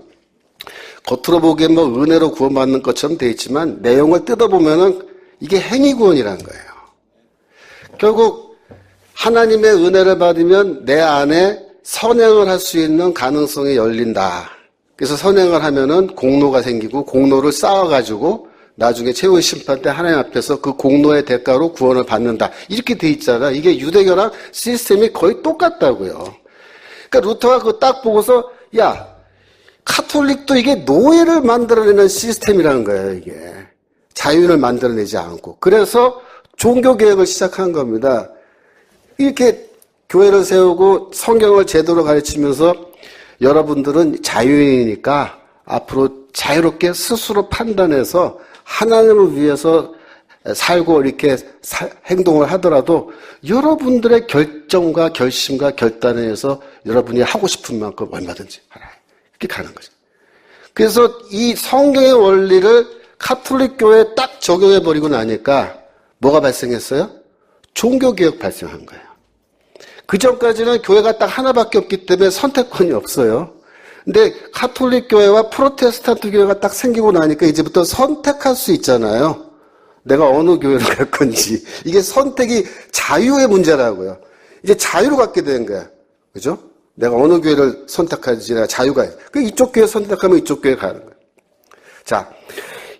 겉으로 보기엔 뭐 은혜로 구원받는 것처럼 돼 있지만 내용을 뜯어보면은 이게 행위구원이라는 거예요. 결국 하나님의 은혜를 받으면 내 안에 선행을 할 수 있는 가능성이 열린다. 그래서 선행을 하면은 공로가 생기고 공로를 쌓아가지고 나중에 최후의 심판 때 하나님 앞에서 그 공로의 대가로 구원을 받는다. 이렇게 돼 있잖아. 이게 유대교랑 시스템이 거의 똑같다고요. 그러니까 루터가 그거 딱 보고서 야 카톨릭도 이게 노예를 만들어내는 시스템이라는 거예요. 이게 자유인을 만들어내지 않고. 그래서 종교개혁을 시작한 겁니다. 이렇게 교회를 세우고 성경을 제대로 가르치면서 여러분들은 자유인이니까 앞으로 자유롭게 스스로 판단해서 하나님을 위해서 살고 이렇게 행동을 하더라도 여러분들의 결정과 결심과 결단에 의해서 여러분이 하고 싶은 만큼 얼마든지 하라. 이렇게 가는 거죠. 그래서 이 성경의 원리를 카톨릭 교회에 딱 적용해버리고 나니까 뭐가 발생했어요? 종교개혁 발생한 거예요. 그 전까지는 교회가 딱 하나밖에 없기 때문에 선택권이 없어요. 근데 카톨릭 교회와 프로테스탄트 교회가 딱 생기고 나니까 이제부터 선택할 수 있잖아요. 내가 어느 교회로 갈 건지. 이게 선택이 자유의 문제라고요. 이제 자유를 갖게 되는 거야. 그죠? 내가 어느 교회를 선택할지 내가 자유가 있어. 그 이쪽 교회 선택하면 이쪽 교회 가는 거야. 자,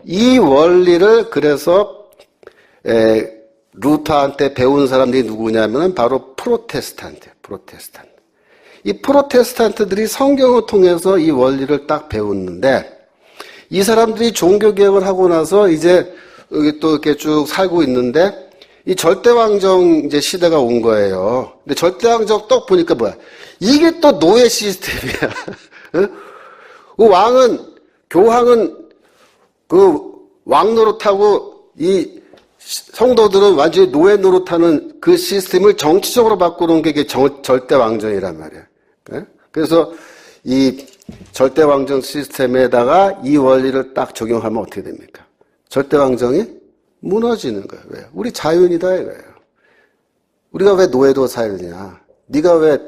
이 원리를 그래서 루터한테 배운 사람들이 누구냐면 바로 프로테스탄트. 이 프로테스탄트들이 성경을 통해서 이 원리를 딱 배웠는데 이 사람들이 종교개혁을 하고 나서 이제 여기 또 이렇게 쭉 살고 있는데 이 절대왕정 이제 시대가 온 거예요. 근데 절대왕정 딱 보니까 뭐야? 이게 또 노예 시스템이야. 그 교황은 그 왕 노릇하고 이 성도들은 완전히 노예 노릇하는 그 시스템을 정치적으로 바꾸는 게 절대왕정이란 말이야. 그래서 이 절대왕정 시스템에다가 이 원리를 딱 적용하면 어떻게 됩니까? 절대왕정이 무너지는 거예요. 왜? 우리 자윤이다 이거예요. 우리가 왜 노예도 살느냐? 네가 왜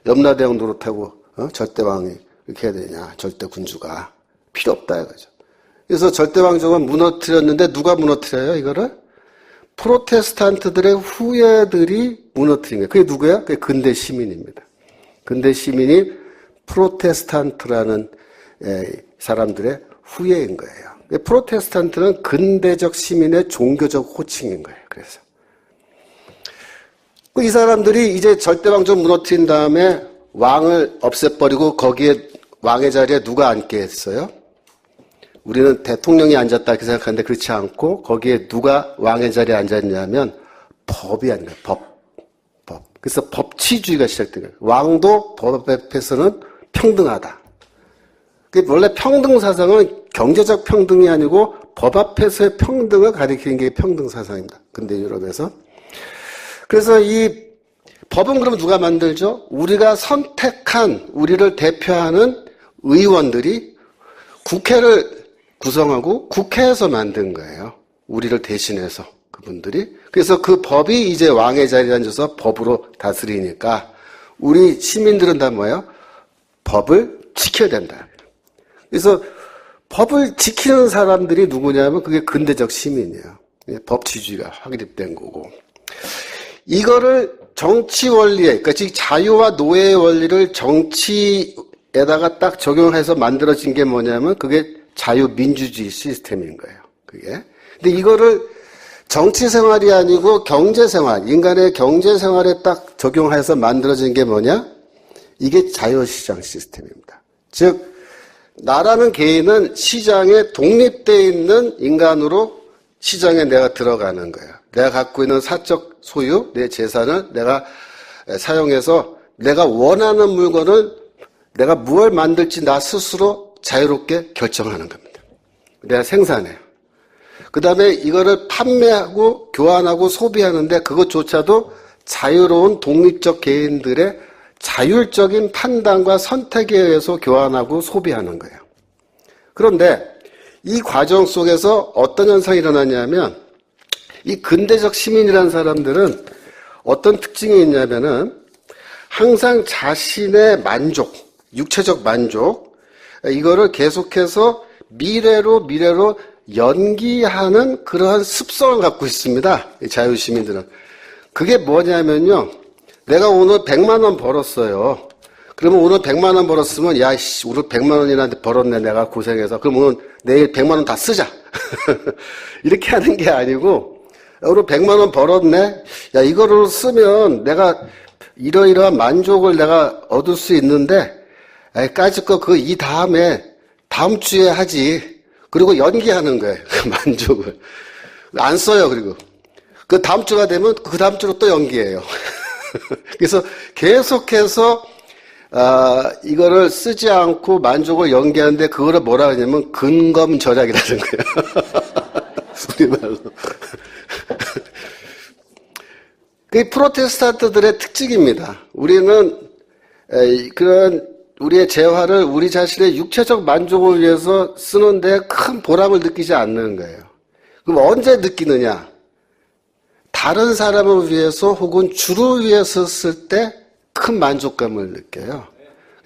염라대왕 노릇하고 절대왕이 이렇게 해야 되냐? 절대군주가 필요 없다 이거죠. 그래서 절대왕정은 무너뜨렸는데 누가 무너뜨려요 이거를? 프로테스탄트들의 후예들이 무너뜨린 거예요. 그게 누구야? 그게 근대 시민입니다. 근대 시민이 프로테스탄트라는 사람들의 후예인 거예요. 프로테스탄트는 근대적 시민의 종교적 호칭인 거예요. 그래서 이 사람들이 이제 절대왕정 무너뜨린 다음에 왕을 없애버리고 거기에 왕의 자리에 누가 앉게 했어요? 우리는 대통령이 앉았다 이렇게 생각하는데 그렇지 않고 거기에 누가 왕의 자리에 앉았냐면 법이 앉아요. 법. 그래서 법치주의가 시작된 거예요. 왕도 법 앞에서는 평등하다. 원래 평등 사상은 경제적 평등이 아니고 법 앞에서의 평등을 가리키는 게 평등 사상입니다. 근대 유럽에서. 그래서 이 법은 그럼 누가 만들죠? 우리가 선택한 우리를 대표하는 의원들이 국회를 구성하고 국회에서 만든 거예요. 우리를 대신해서 그분들이. 그래서 그 법이 이제 왕의 자리에 앉아서 법으로 다스리니까 우리 시민들은 다 뭐예요? 법을 지켜야 된다. 그래서 법을 지키는 사람들이 누구냐면 그게 근대적 시민이에요. 법치주의가 확립된 거고. 이거를 정치 원리에, 그러니까 즉 자유와 노예의 원리를 정치에다가 딱 적용해서 만들어진 게 뭐냐면 그게 자유민주주의 시스템인 거예요. 그게. 근데 이거를 정치 생활이 아니고 경제 생활, 인간의 경제 생활에 딱 적용해서 만들어진 게 뭐냐? 이게 자유시장 시스템입니다. 즉, 나라는 개인은 시장에 독립되어 있는 인간으로 시장에 내가 들어가는 거예요. 내가 갖고 있는 사적 소유, 내 재산을 내가 사용해서 내가 원하는 물건을 내가 무엇을 만들지 나 스스로 자유롭게 결정하는 겁니다. 내가 생산해요. 그 다음에 이거를 판매하고 교환하고 소비하는데 그것조차도 자유로운 독립적 개인들의 자율적인 판단과 선택에 의해서 교환하고 소비하는 거예요. 그런데 이 과정 속에서 어떤 현상이 일어나냐면 이 근대적 시민이라는 사람들은 어떤 특징이 있냐면은 항상 자신의 만족, 육체적 만족, 이거를 계속해서 미래로 연기하는 그러한 습성을 갖고 있습니다. 이 자유시민들은. 그게 뭐냐면요. 내가 오늘 100만 원 벌었어요. 그러면 오늘 100만 원 벌었으면 야, 씨, 오늘 100만 원이나 벌었네 내가 고생해서. 그럼 오늘 내일 100만 원 다 쓰자. 이렇게 하는 게 아니고 오늘 100만 원 벌었네. 야, 이거를 쓰면 내가 이러이러한 만족을 내가 얻을 수 있는데 까짓 거 이 다음에 다음 주에 하지. 그리고 연기하는 거예요. 그 만족을. 안 써요. 그리고 그 다음 주가 되면 그 다음 주로 또 연기해요. 그래서 계속해서 이거를 쓰지 않고 만족을 연기하는데 그거를 뭐라 하냐면 근검절약이라는 거예요. 우리말로. 그게 프로테스탄트들의 특징입니다. 우리는 그런 우리의 재화를 우리 자신의 육체적 만족을 위해서 쓰는데 큰 보람을 느끼지 않는 거예요. 그럼 언제 느끼느냐? 다른 사람을 위해서 혹은 주를 위해서 쓸 때 큰 만족감을 느껴요.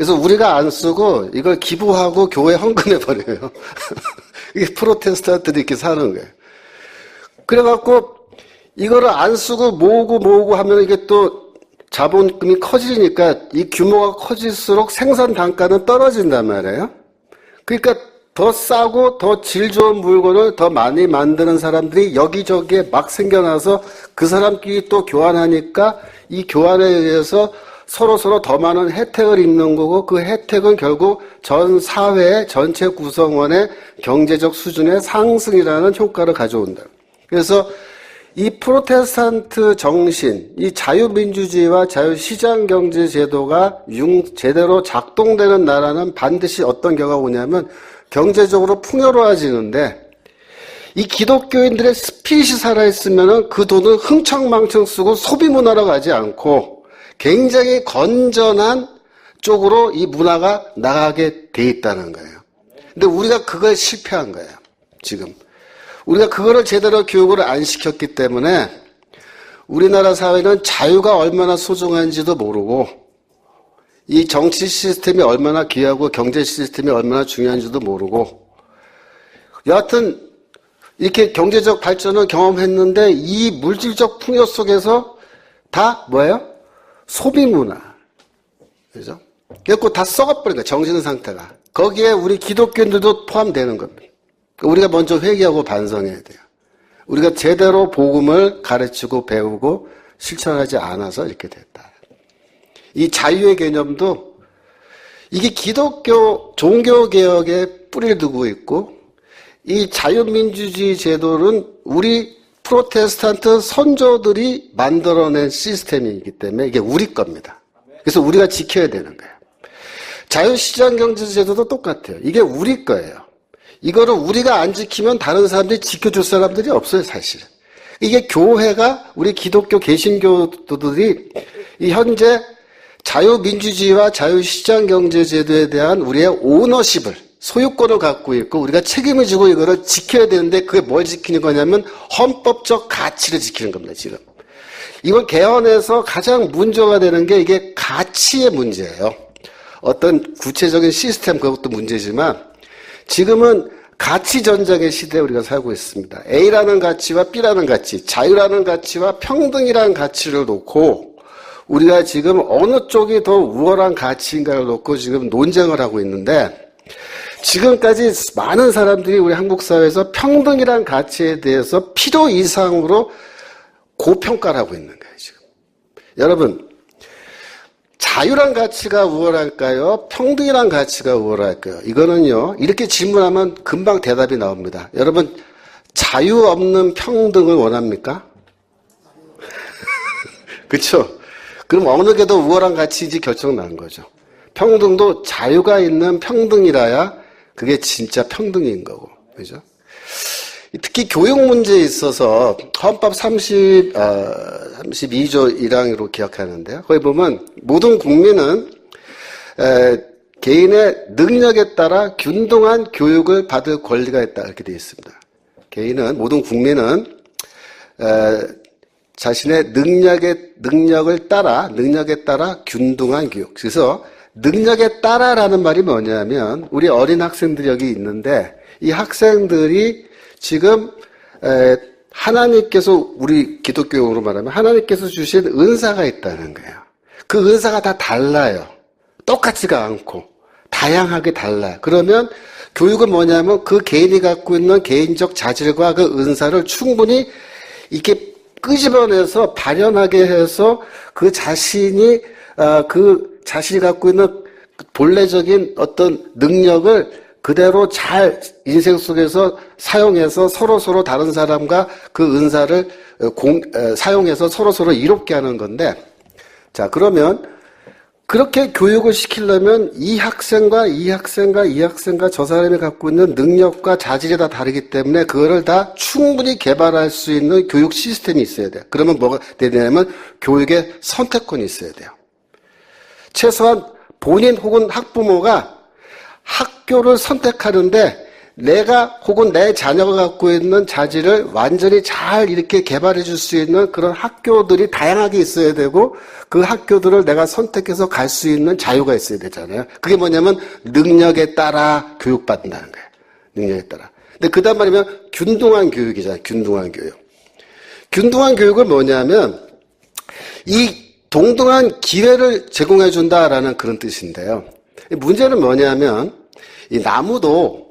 그래서 우리가 안 쓰고 이걸 기부하고 교회 헌금해버려요. 이게 프로테스탄트들이 이렇게 사는 거예요. 그래갖고 이거를 안 쓰고 모으고 하면 이게 또 자본금이 커지니까 이 규모가 커질수록 생산 단가는 떨어진단 말이에요. 그러니까 더 싸고 더 질 좋은 물건을 더 많이 만드는 사람들이 여기저기에 막 생겨나서 그 사람끼리 또 교환하니까 이 교환에 의해서 서로 더 많은 혜택을 입는 거고 그 혜택은 결국 전 사회의 전체 구성원의 경제적 수준의 상승이라는 효과를 가져온다. 그래서 이 프로테스탄트 정신, 이 자유민주주의와 자유시장경제 제도가 제대로 작동되는 나라는 반드시 어떤 결과가 오냐면 경제적으로 풍요로워지는데 이 기독교인들의 스피릿이 살아있으면 그 돈을 흥청망청 쓰고 소비문화로 가지 않고 굉장히 건전한 쪽으로 이 문화가 나가게 돼 있다는 거예요. 근데 우리가 그걸 실패한 거예요, 지금. 우리가 그거를 제대로 교육을 안 시켰기 때문에 우리나라 사회는 자유가 얼마나 소중한지도 모르고 이 정치 시스템이 얼마나 귀하고 경제 시스템이 얼마나 중요한지도 모르고 여하튼 이렇게 경제적 발전을 경험했는데 이 물질적 풍요 속에서 다 뭐예요? 소비문화. 그죠? 그래서 다 썩어버린 거예요, 정신 상태가. 거기에 우리 기독교인들도 포함되는 겁니다. 우리가 먼저 회개하고 반성해야 돼요. 우리가 제대로 복음을 가르치고 배우고 실천하지 않아서 이렇게 됐다. 이 자유의 개념도 이게 기독교 종교개혁에 뿌리를 두고 있고 이 자유민주주의 제도는 우리 프로테스탄트 선조들이 만들어낸 시스템이기 때문에 이게 우리 겁니다. 그래서 우리가 지켜야 되는 거예요. 자유시장경제제도도 똑같아요. 이게 우리 거예요. 이거를 우리가 안 지키면 다른 사람들이 지켜줄 사람들이 없어요, 사실은. 이게 교회가 우리 기독교 개신교도들이 이 현재 자유민주주의와 자유시장경제제도에 대한 우리의 오너십을, 소유권을 갖고 있고 우리가 책임을 지고 이거를 지켜야 되는데 그게 뭘 지키는 거냐면 헌법적 가치를 지키는 겁니다, 지금. 이걸 개헌해서 가장 문제가 되는 게 이게 가치의 문제예요. 어떤 구체적인 시스템 그것도 문제지만 지금은 가치 전쟁의 시대에 우리가 살고 있습니다. A라는 가치와 B라는 가치, 자유라는 가치와 평등이라는 가치를 놓고 우리가 지금 어느 쪽이 더 우월한 가치인가를 놓고 지금 논쟁을 하고 있는데 지금까지 많은 사람들이 우리 한국 사회에서 평등이라는 가치에 대해서 필요 이상으로 고평가를 하고 있는 거예요, 지금. 여러분, 자유란 가치가 우월할까요? 평등이란 가치가 우월할까요? 이거는요, 이렇게 질문하면 금방 대답이 나옵니다. 여러분, 자유 없는 평등을 원합니까? 그렇죠? 그럼 어느 게 더 우월한 가치인지 결정 난 거죠. 평등도 자유가 있는 평등이라야 그게 진짜 평등인 거고. 그죠? 특히 교육 문제에 있어서 헌법 32조 1항으로 기억하는데요. 거기 보면 모든 국민은 개인의 능력에 따라 균등한 교육을 받을 권리가 있다 이렇게 되어 있습니다. 모든 국민은 자신의 능력에 따라 균등한 교육. 그래서 능력에 따라라는 말이 뭐냐면 우리 어린 학생들이 여기 있는데 이 학생들이 지금 하나님께서 우리 기독교용으로 말하면 하나님께서 주신 은사가 있다는 거예요. 그 은사가 다 달라요. 똑같지가 않고 다양하게 달라요. 그러면 교육은 뭐냐면 그 개인이 갖고 있는 개인적 자질과 그 은사를 충분히 이렇게 끄집어내서 발현하게 해서 그 자신이 갖고 있는 본래적인 어떤 능력을 그대로 잘 인생 속에서 사용해서 서로 다른 사람과 그 은사를 사용해서 서로 이롭게 하는 건데, 자, 그러면 그렇게 교육을 시키려면 이 학생과 저 사람이 갖고 있는 능력과 자질이 다 다르기 때문에 그거를 다 충분히 개발할 수 있는 교육 시스템이 있어야 돼요. 그러면 뭐가 되냐면 교육의 선택권이 있어야 돼요. 최소한 본인 혹은 학부모가 학교를 선택하는데 내가 혹은 내 자녀가 갖고 있는 자질을 완전히 잘 이렇게 개발해 줄 수 있는 그런 학교들이 다양하게 있어야 되고 그 학교들을 내가 선택해서 갈 수 있는 자유가 있어야 되잖아요. 그게 뭐냐면 능력에 따라 교육받는다는 거예요. 능력에 따라. 근데 그다음 말이면 균등한 교육이잖아요. 균등한 교육. 균등한 교육은 뭐냐면 이 동등한 기회를 제공해 준다라는 그런 뜻인데요. 문제는 뭐냐면 이 나무도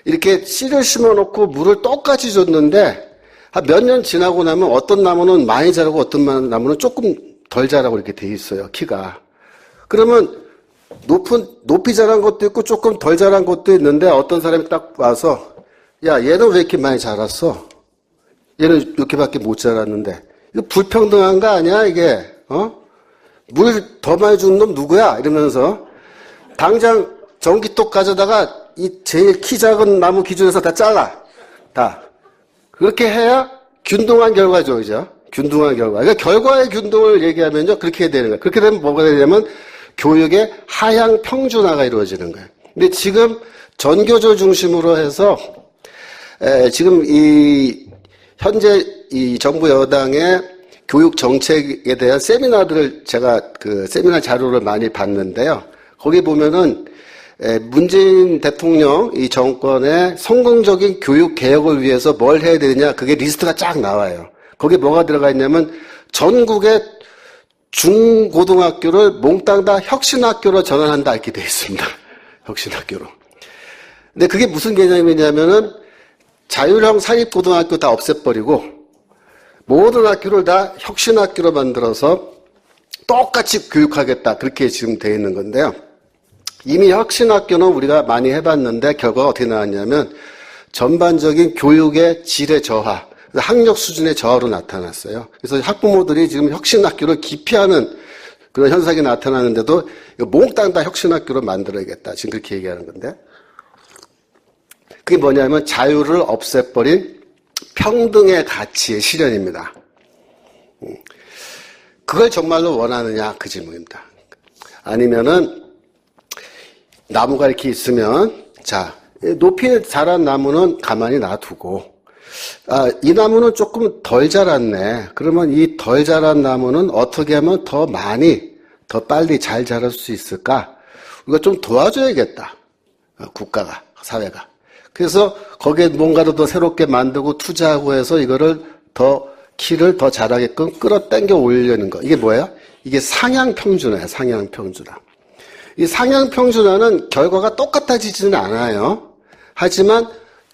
이렇게 씨를 심어놓고 물을 똑같이 줬는데 한 몇 년 지나고 나면 어떤 나무는 많이 자라고 어떤 나무는 조금 덜 자라고 이렇게 돼 있어요. 키가. 그러면 높이 자란 것도 있고 조금 덜 자란 것도 있는데 어떤 사람이 딱 와서 야 얘는 왜 이렇게 많이 자랐어? 얘는 이렇게밖에 못 자랐는데 이거 불평등한 거 아니야 이게? 물 더 많이 주는 놈 누구야? 이러면서 당장 전기톱 가져다가 이 제일 키 작은 나무 기준에서 다 잘라. 다. 그렇게 해야 균등한 결과죠. 그죠? 균등한 결과. 그러니까 결과의 균등을 얘기하면요. 그렇게 해야 되는 거예요. 그렇게 되면 뭐가 되냐면 교육의 하향 평준화가 이루어지는 거예요. 근데 지금 전교조 중심으로 해서 지금 현재 이 정부 여당의 교육 정책에 대한 세미나들을 제가 그 세미나 자료를 많이 봤는데요. 거기 보면은 문재인 대통령 이 정권의 성공적인 교육 개혁을 위해서 뭘 해야 되느냐 그게 리스트가 쫙 나와요. 거기에 뭐가 들어가 있냐면 전국의 중고등학교를 몽땅 다 혁신학교로 전환한다 이렇게 되어 있습니다. 혁신학교로. 근데 그게 무슨 개념이냐면은 자율형 사립고등학교 다 없애버리고 모든 학교를 다 혁신학교로 만들어서 똑같이 교육하겠다 그렇게 지금 되어 있는 건데요. 이미 혁신학교는 우리가 많이 해봤는데 결과가 어떻게 나왔냐면 전반적인 교육의 질의 저하, 학력 수준의 저하로 나타났어요. 그래서 학부모들이 지금 혁신학교를 기피하는 그런 현상이 나타나는데도 몽땅 다 혁신학교로 만들어야겠다. 지금 그렇게 얘기하는 건데. 그게 뭐냐면 자유를 없애버린 평등의 가치의 실현입니다. 그걸 정말로 원하느냐 그 질문입니다. 아니면은 나무가 이렇게 있으면 자 높이 자란 나무는 가만히 놔두고 이 나무는 조금 덜 자랐네. 그러면 이 덜 자란 나무는 어떻게 하면 더 많이 더 빨리 잘 자랄 수 있을까? 우리가 좀 도와줘야겠다. 국가가 사회가. 그래서 거기에 뭔가를 더 새롭게 만들고 투자하고 해서 이거를 더 키를 더 자라게끔 끌어당겨 올리려는 거. 이게 뭐예요? 이게 상향 평준화예요. 상향 평준화. 이 상향 평준화는 결과가 똑같아지지는 않아요. 하지만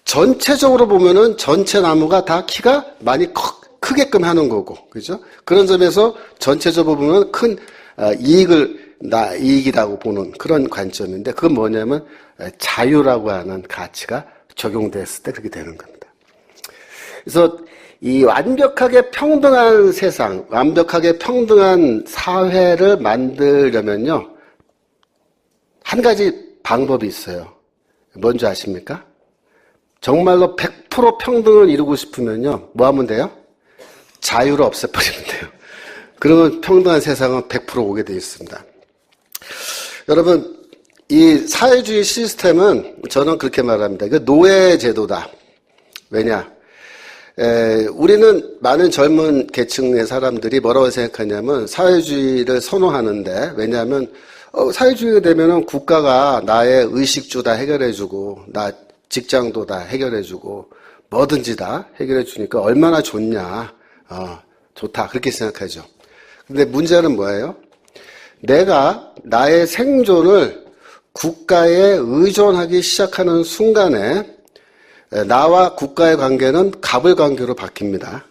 전체적으로 보면은 전체 나무가 다 키가 많이 크게끔 하는 거고, 그죠? 그런 점에서 전체적으로 보면 큰 이익이라고 보는 그런 관점인데, 그건 뭐냐면 자유라고 하는 가치가 적용됐을 때 그렇게 되는 겁니다. 그래서 이 완벽하게 평등한 세상, 완벽하게 평등한 사회를 만들려면요, 한 가지 방법이 있어요. 뭔지 아십니까? 정말로 100% 평등을 이루고 싶으면요, 뭐 하면 돼요? 자유를 없애버리면 돼요. 그러면 평등한 세상은 100% 오게 되어 있습니다. 여러분, 이 사회주의 시스템은 저는 그렇게 말합니다. 이거 노예제도다. 왜냐? 우리는 많은 젊은 계층의 사람들이 뭐라고 생각하냐면 사회주의를 선호하는데, 왜냐하면 사회주의가 되면은 국가가 나의 의식주 다 해결해주고, 나 직장도 다 해결해주고, 뭐든지 다 해결해주니까 얼마나 좋냐. 좋다. 그렇게 생각하죠. 근데 문제는 뭐예요? 내가 나의 생존을 국가에 의존하기 시작하는 순간에 나와 국가의 관계는 갑을관계로 바뀝니다.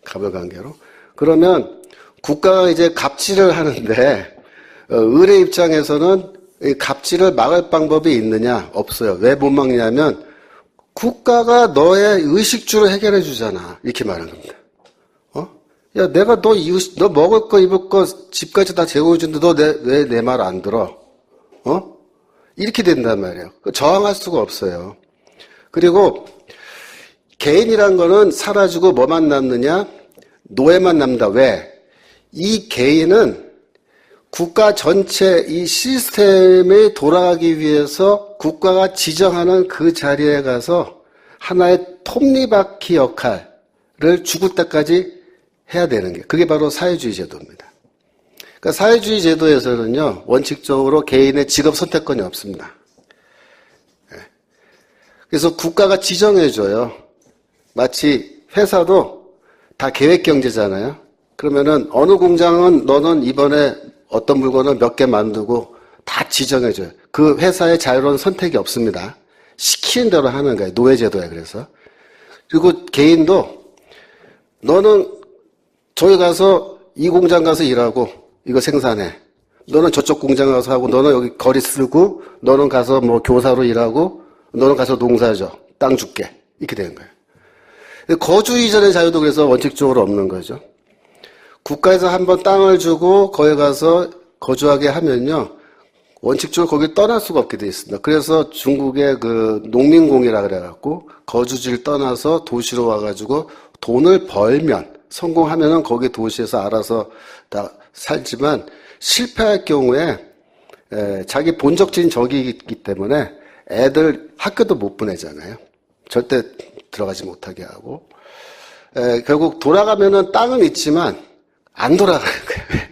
갑을관계로. 그러면 국가가 이제 갑질을 하는데 을의 입장에서는 이 갑질을 막을 방법이 있느냐? 없어요. 왜 못 막냐면 국가가 너의 의식주를 해결해 주잖아. 이렇게 말하는 겁니다. 야, 내가 너 먹을 거 입을 거 집까지 다 재워주는데 너 왜 내 말 안 들어? 이렇게 된단 말이에요. 저항할 수가 없어요. 그리고 개인이란 거는 사라지고 뭐만 남느냐? 노예만 남는다. 왜? 이 개인은 국가 전체 이 시스템이 돌아가기 위해서 국가가 지정하는 그 자리에 가서 하나의 톱니바퀴 역할을 죽을 때까지 해야 되는 게 그게 바로 사회주의 제도입니다. 그러니까 사회주의 제도에서는요, 원칙적으로 개인의 직업 선택권이 없습니다. 그래서 국가가 지정해줘요. 마치 회사도 다 계획경제잖아요. 그러면은 어느 공장은 너는 이번에 어떤 물건을 몇 개 만들고 다 지정해줘요. 그 회사의 자유로운 선택이 없습니다. 시키는 대로 하는 거예요. 노예제도야, 그래서. 그리고 개인도 너는 저기 가서 이 공장 가서 일하고 이거 생산해. 너는 저쪽 공장 가서 하고 너는 여기 거리 쓰고 너는 가서 뭐 교사로 일하고 너는 가서 농사져. 땅 줄게. 이렇게 되는 거예요. 거주 이전의 자유도 그래서 원칙적으로 없는 거죠. 국가에서 한번 땅을 주고 거기 가서 거주하게 하면요, 원칙적으로 거기 떠날 수가 없게 돼 있습니다. 그래서 중국의 그 농민공이라 그래갖고 거주지를 떠나서 도시로 와가지고 돈을 벌면 성공하면은 거기 도시에서 알아서 다 살지만 실패할 경우에 자기 본적인 적이 있기 때문에 애들 학교도 못 보내잖아요. 절대 들어가지 못하게 하고 결국 돌아가면은 땅은 있지만 안 돌아가는 거예요.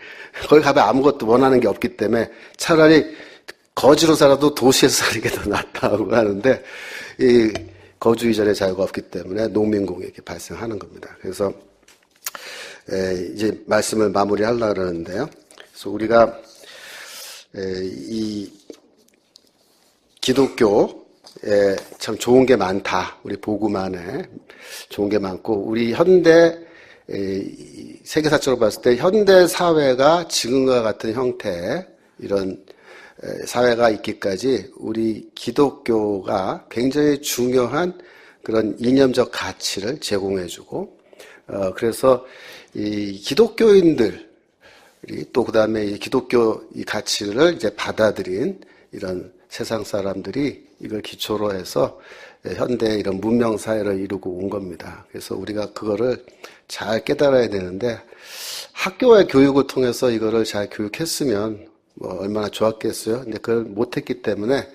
거기 가면 아무것도 원하는 게 없기 때문에 차라리 거지로 살아도 도시에서 사는 게 더 낫다고 하는데 이 거주 이전의 자유가 없기 때문에 농민공이 이렇게 발생하는 겁니다. 그래서 이제 말씀을 마무리하려고 그러는데요. 그래서 우리가 이 기독교에 참 좋은 게 많다. 우리 복음 안에 좋은 게 많고 우리 현대 세계사적으로 봤을 때 현대 사회가 지금과 같은 형태의 이런 사회가 있기까지 우리 기독교가 굉장히 중요한 그런 이념적 가치를 제공해주고 그래서 이 기독교인들이 또 그다음에 이 기독교 이 가치를 이제 받아들인 이런 세상 사람들이 이걸 기초로 해서 현대 이런 문명 사회를 이루고 온 겁니다. 그래서 우리가 그거를 잘 깨달아야 되는데 학교의 교육을 통해서 이거를 잘 교육했으면 뭐 얼마나 좋았겠어요. 근데 그걸 못했기 때문에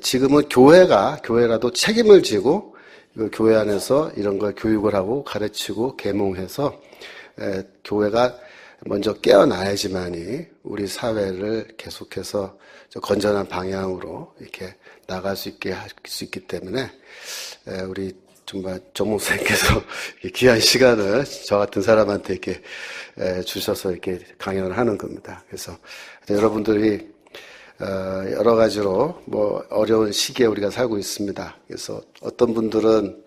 지금은 교회라도 책임을 지고 이걸 교회 안에서 이런 걸 교육을 하고 가르치고 계몽해서 교회가 먼저 깨어나야지만이 우리 사회를 계속해서 건전한 방향으로 이렇게 나갈 수 있기 때문에 우리 정말 정 목사님께서 귀한 시간을 저 같은 사람한테 이렇게 주셔서 이렇게 강연을 하는 겁니다. 그래서 여러분들이 여러 가지로 뭐 어려운 시기에 우리가 살고 있습니다. 그래서 어떤 분들은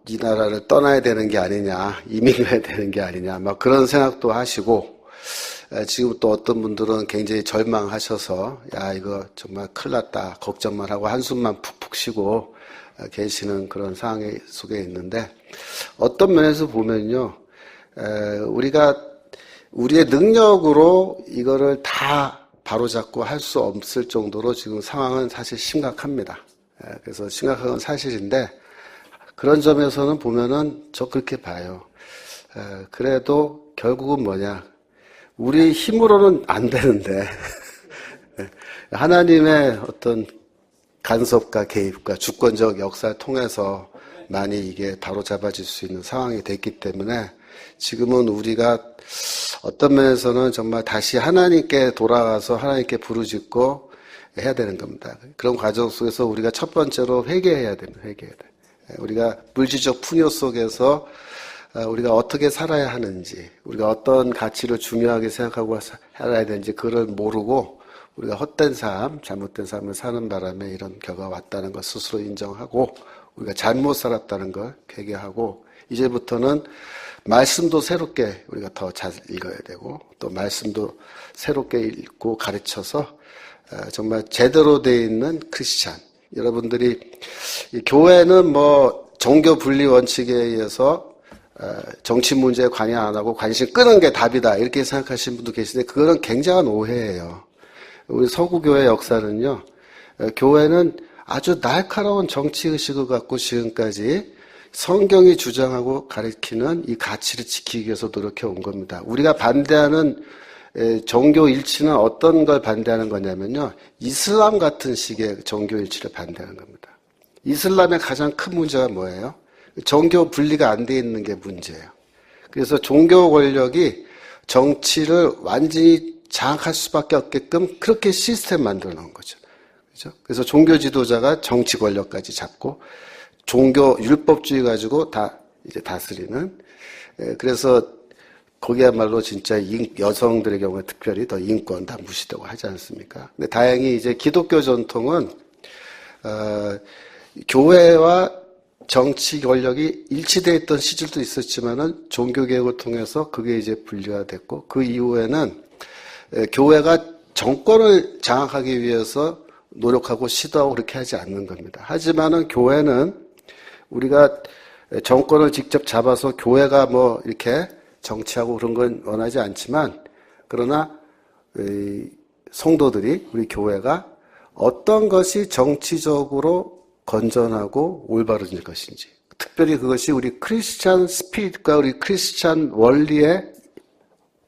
이 나라를 떠나야 되는 게 아니냐, 이민 가야 되는 게 아니냐, 막 그런 생각도 하시고, 지금 또 어떤 분들은 굉장히 절망하셔서, 야, 이거 정말 큰일 났다, 걱정만 하고 한숨만 푹푹 쉬고 계시는 그런 상황 속에 있는데, 어떤 면에서 보면요, 우리가 우리의 능력으로 이거를 다 바로잡고 할 수 없을 정도로 지금 상황은 사실 심각합니다. 그래서 심각한 건 사실인데, 그런 점에서는 보면은 저 그렇게 봐요. 그래도 결국은 뭐냐. 우리 힘으로는 안 되는데, 하나님의 어떤 간섭과 개입과 주권적 역사를 통해서 많이 이게 바로잡아질 수 있는 상황이 됐기 때문에 지금은 우리가 어떤 면에서는 정말 다시 하나님께 돌아가서 하나님께 부르짖고 해야 되는 겁니다. 그런 과정 속에서 우리가 첫 번째로 회개해야 됩니다. 회개해야 돼. 우리가 물질적 풍요 속에서 우리가 어떻게 살아야 하는지, 우리가 어떤 가치를 중요하게 생각하고 살아야 되는지 그걸 모르고 우리가 헛된 삶, 잘못된 삶을 사는 바람에 이런 결과가 왔다는 걸 스스로 인정하고 우리가 잘못 살았다는 걸 회개하고 이제부터는 말씀도 새롭게 우리가 더 잘 읽어야 되고 또 말씀도 새롭게 읽고 가르쳐서 정말 제대로 되어 있는 크리스찬. 여러분들이 교회는 뭐 종교 분리 원칙에 의해서 정치 문제에 관여 안 하고 관심 끄는 게 답이다 이렇게 생각하시는 분도 계시는데 그거는 굉장한 오해예요. 우리 서구교회 역사는요. 교회는 아주 날카로운 정치의식을 갖고 지금까지 성경이 주장하고 가리키는 이 가치를 지키기 위해서 노력해 온 겁니다. 우리가 반대하는 종교 일치는 어떤 걸 반대하는 거냐면요. 이슬람 같은 식의 종교 일치를 반대하는 겁니다. 이슬람의 가장 큰 문제가 뭐예요? 종교 분리가 안 돼 있는 게 문제예요. 그래서 종교 권력이 정치를 완전히 장악할 수밖에 없게끔 그렇게 시스템 만들어 놓은 거죠. 그죠? 그래서 종교 지도자가 정치 권력까지 잡고 종교 율법주의 가지고 다 이제 다스리는. 그래서 거기야말로 진짜 여성들의 경우에 특별히 더 인권 다 무시되고 하지 않습니까? 근데 다행히 이제 기독교 전통은 교회와 정치 권력이 일치되어 있던 시절도 있었지만은 종교개혁을 통해서 그게 이제 분리가 됐고 그 이후에는 교회가 정권을 장악하기 위해서 노력하고 시도하고 그렇게 하지 않는 겁니다. 하지만은 교회는 우리가 정권을 직접 잡아서 교회가 뭐 이렇게 정치하고 그런 건 원하지 않지만 그러나 성도들이 우리 교회가 어떤 것이 정치적으로 건전하고 올바른 것인지 특별히 그것이 우리 크리스찬 스피릿과 우리 크리스찬 원리에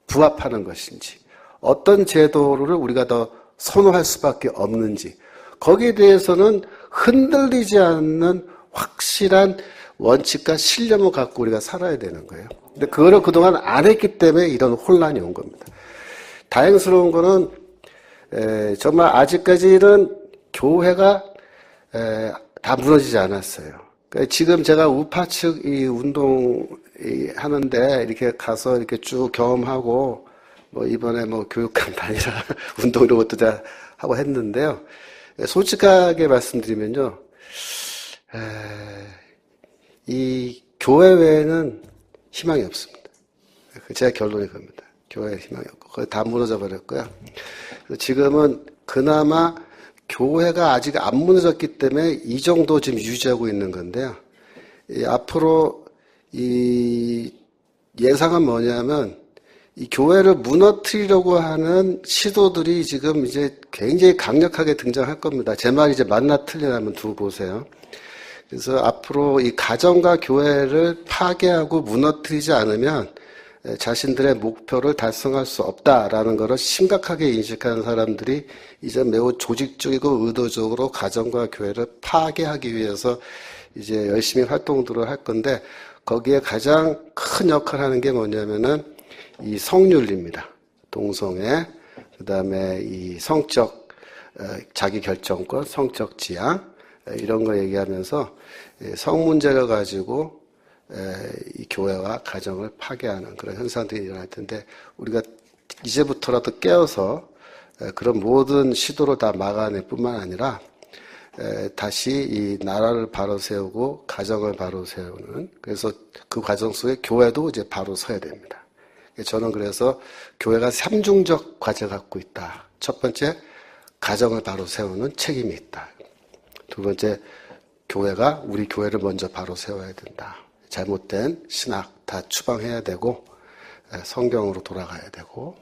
부합하는 것인지 어떤 제도를 우리가 더 선호할 수밖에 없는지 거기에 대해서는 흔들리지 않는 확실한 원칙과 신념을 갖고 우리가 살아야 되는 거예요. 근데 그거를 그동안 안 했기 때문에 이런 혼란이 온 겁니다. 다행스러운 거는 정말 아직까지는 교회가 다 무너지지 않았어요. 그러니까 지금 제가 우파 측 이 운동 하는데 이렇게 가서 이렇게 쭉 경험하고 뭐 이번에 뭐 교육 간판이라 운동 이런 것도 다 하고 했는데요. 솔직하게 말씀드리면요. 이 교회 외에는 희망이 없습니다. 제 결론이 그겁니다. 교회에 희망이 없고 거의 다 무너져 버렸고요. 지금은 그나마 교회가 아직 안 무너졌기 때문에 이 정도 지금 유지하고 있는 건데요. 앞으로 이 예상은 뭐냐면 이 교회를 무너뜨리려고 하는 시도들이 지금 이제 굉장히 강력하게 등장할 겁니다. 제 말이 이제 맞나 틀리나 한번 두고 보세요. 그래서 앞으로 이 가정과 교회를 파괴하고 무너뜨리지 않으면 자신들의 목표를 달성할 수 없다라는 것을 심각하게 인식하는 사람들이 이제 매우 조직적이고 의도적으로 가정과 교회를 파괴하기 위해서 이제 열심히 활동들을 할 건데 거기에 가장 큰 역할을 하는 게 뭐냐면은 이 성윤리입니다. 동성애, 그 다음에 이 성적 자기 결정권, 성적 지향 이런 거 얘기하면서 성 문제를 가지고 이 교회와 가정을 파괴하는 그런 현상들이 일어날 텐데 우리가 이제부터라도 깨어서 그런 모든 시도를 다 막아낼 뿐만 아니라 다시 이 나라를 바로 세우고 가정을 바로 세우는 그래서 그 과정 속에 교회도 이제 바로 서야 됩니다. 저는 그래서 교회가 삼중적 과제를 갖고 있다. 첫 번째, 가정을 바로 세우는 책임이 있다. 두 번째, 교회가 우리 교회를 먼저 바로 세워야 된다. 잘못된 신학 다 추방해야 되고 성경으로 돌아가야 되고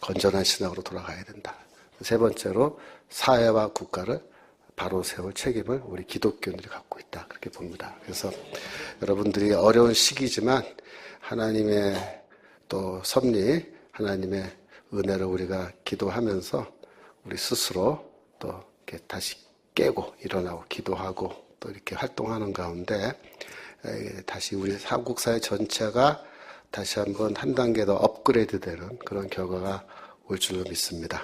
건전한 신학으로 돌아가야 된다. 세 번째로 사회와 국가를 바로 세울 책임을 우리 기독교인들이 갖고 있다. 그렇게 봅니다. 그래서 여러분들이 어려운 시기지만 하나님의 또 섭리, 하나님의 은혜를 우리가 기도하면서 우리 스스로 또 이렇게 다시 깨고 일어나고 기도하고 또 이렇게 활동하는 가운데 다시 우리 한국 사회 전체가 다시 한번 한 단계 더 업그레이드 되는 그런 결과가 올 줄로 믿습니다.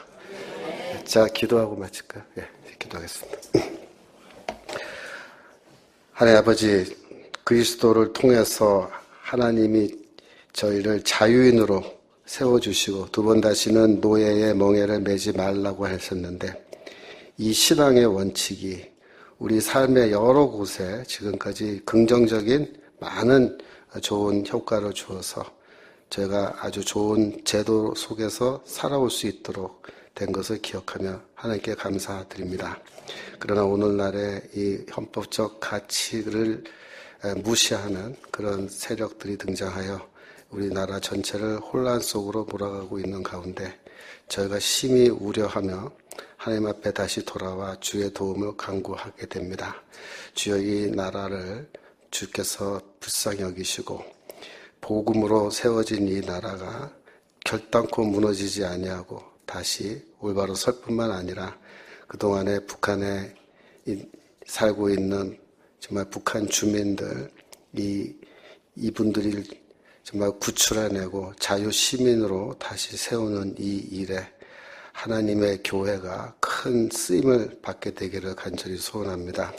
자, 기도하고 마칠까요? 예, 기도하겠습니다. 하나님 아버지, 그리스도를 통해서 하나님이 저희를 자유인으로 세워주시고 두 번 다시는 노예의 멍에를 매지 말라고 하셨는데 이 신앙의 원칙이 우리 삶의 여러 곳에 지금까지 긍정적인 많은 좋은 효과를 주어서 저희가 아주 좋은 제도 속에서 살아올 수 있도록 된 것을 기억하며 하나님께 감사드립니다. 그러나 오늘날의 이 헌법적 가치를 무시하는 그런 세력들이 등장하여 우리나라 전체를 혼란 속으로 몰아가고 있는 가운데 저희가 심히 우려하며 하나님 앞에 다시 돌아와 주의 도움을 간구하게 됩니다. 주여 이 나라를 주께서 불쌍히 여기시고 복음으로 세워진 이 나라가 결단코 무너지지 아니하고 다시 올바로 설 뿐만 아니라 그동안에 북한에 살고 있는 정말 북한 주민들, 이분들을 정말 구출해내고 자유시민으로 다시 세우는 이 일에 하나님의 교회가 큰 쓰임을 받게 되기를 간절히 소원합니다.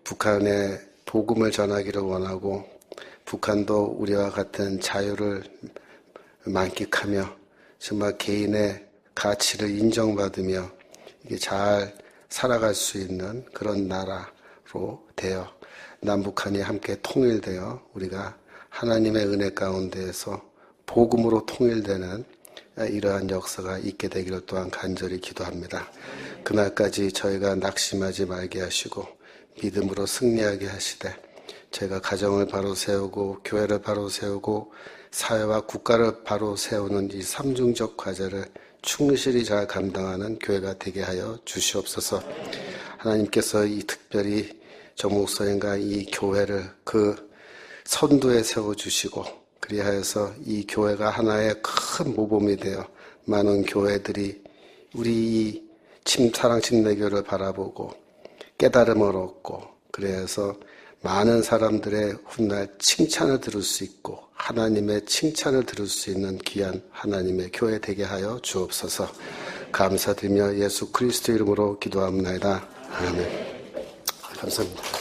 북한에 복음을 전하기를 원하고 북한도 우리와 같은 자유를 만끽하며 정말 개인의 가치를 인정받으며 이게 잘 살아갈 수 있는 그런 나라로 되어 남북한이 함께 통일되어 우리가 하나님의 은혜 가운데에서 복음으로 통일되는 이러한 역사가 있게 되기를 또한 간절히 기도합니다. 그날까지 저희가 낙심하지 말게 하시고 믿음으로 승리하게 하시되 저희가 가정을 바로 세우고 교회를 바로 세우고 사회와 국가를 바로 세우는 이 삼중적 과제를 충실히 잘 감당하는 교회가 되게 하여 주시옵소서. 하나님께서 이 특별히 정목사님과 이 교회를 그 선두에 세워주시고 그리하여서 이 교회가 하나의 큰 모범이 되어 많은 교회들이 우리 이 사랑 침례교를 바라보고 깨달음을 얻고 그래서 많은 사람들의 훗날 칭찬을 들을 수 있고 하나님의 칭찬을 들을 수 있는 귀한 하나님의 교회 되게 하여 주옵소서. 감사드리며 예수 그리스도 이름으로 기도합니다. 아멘. 감사합니다.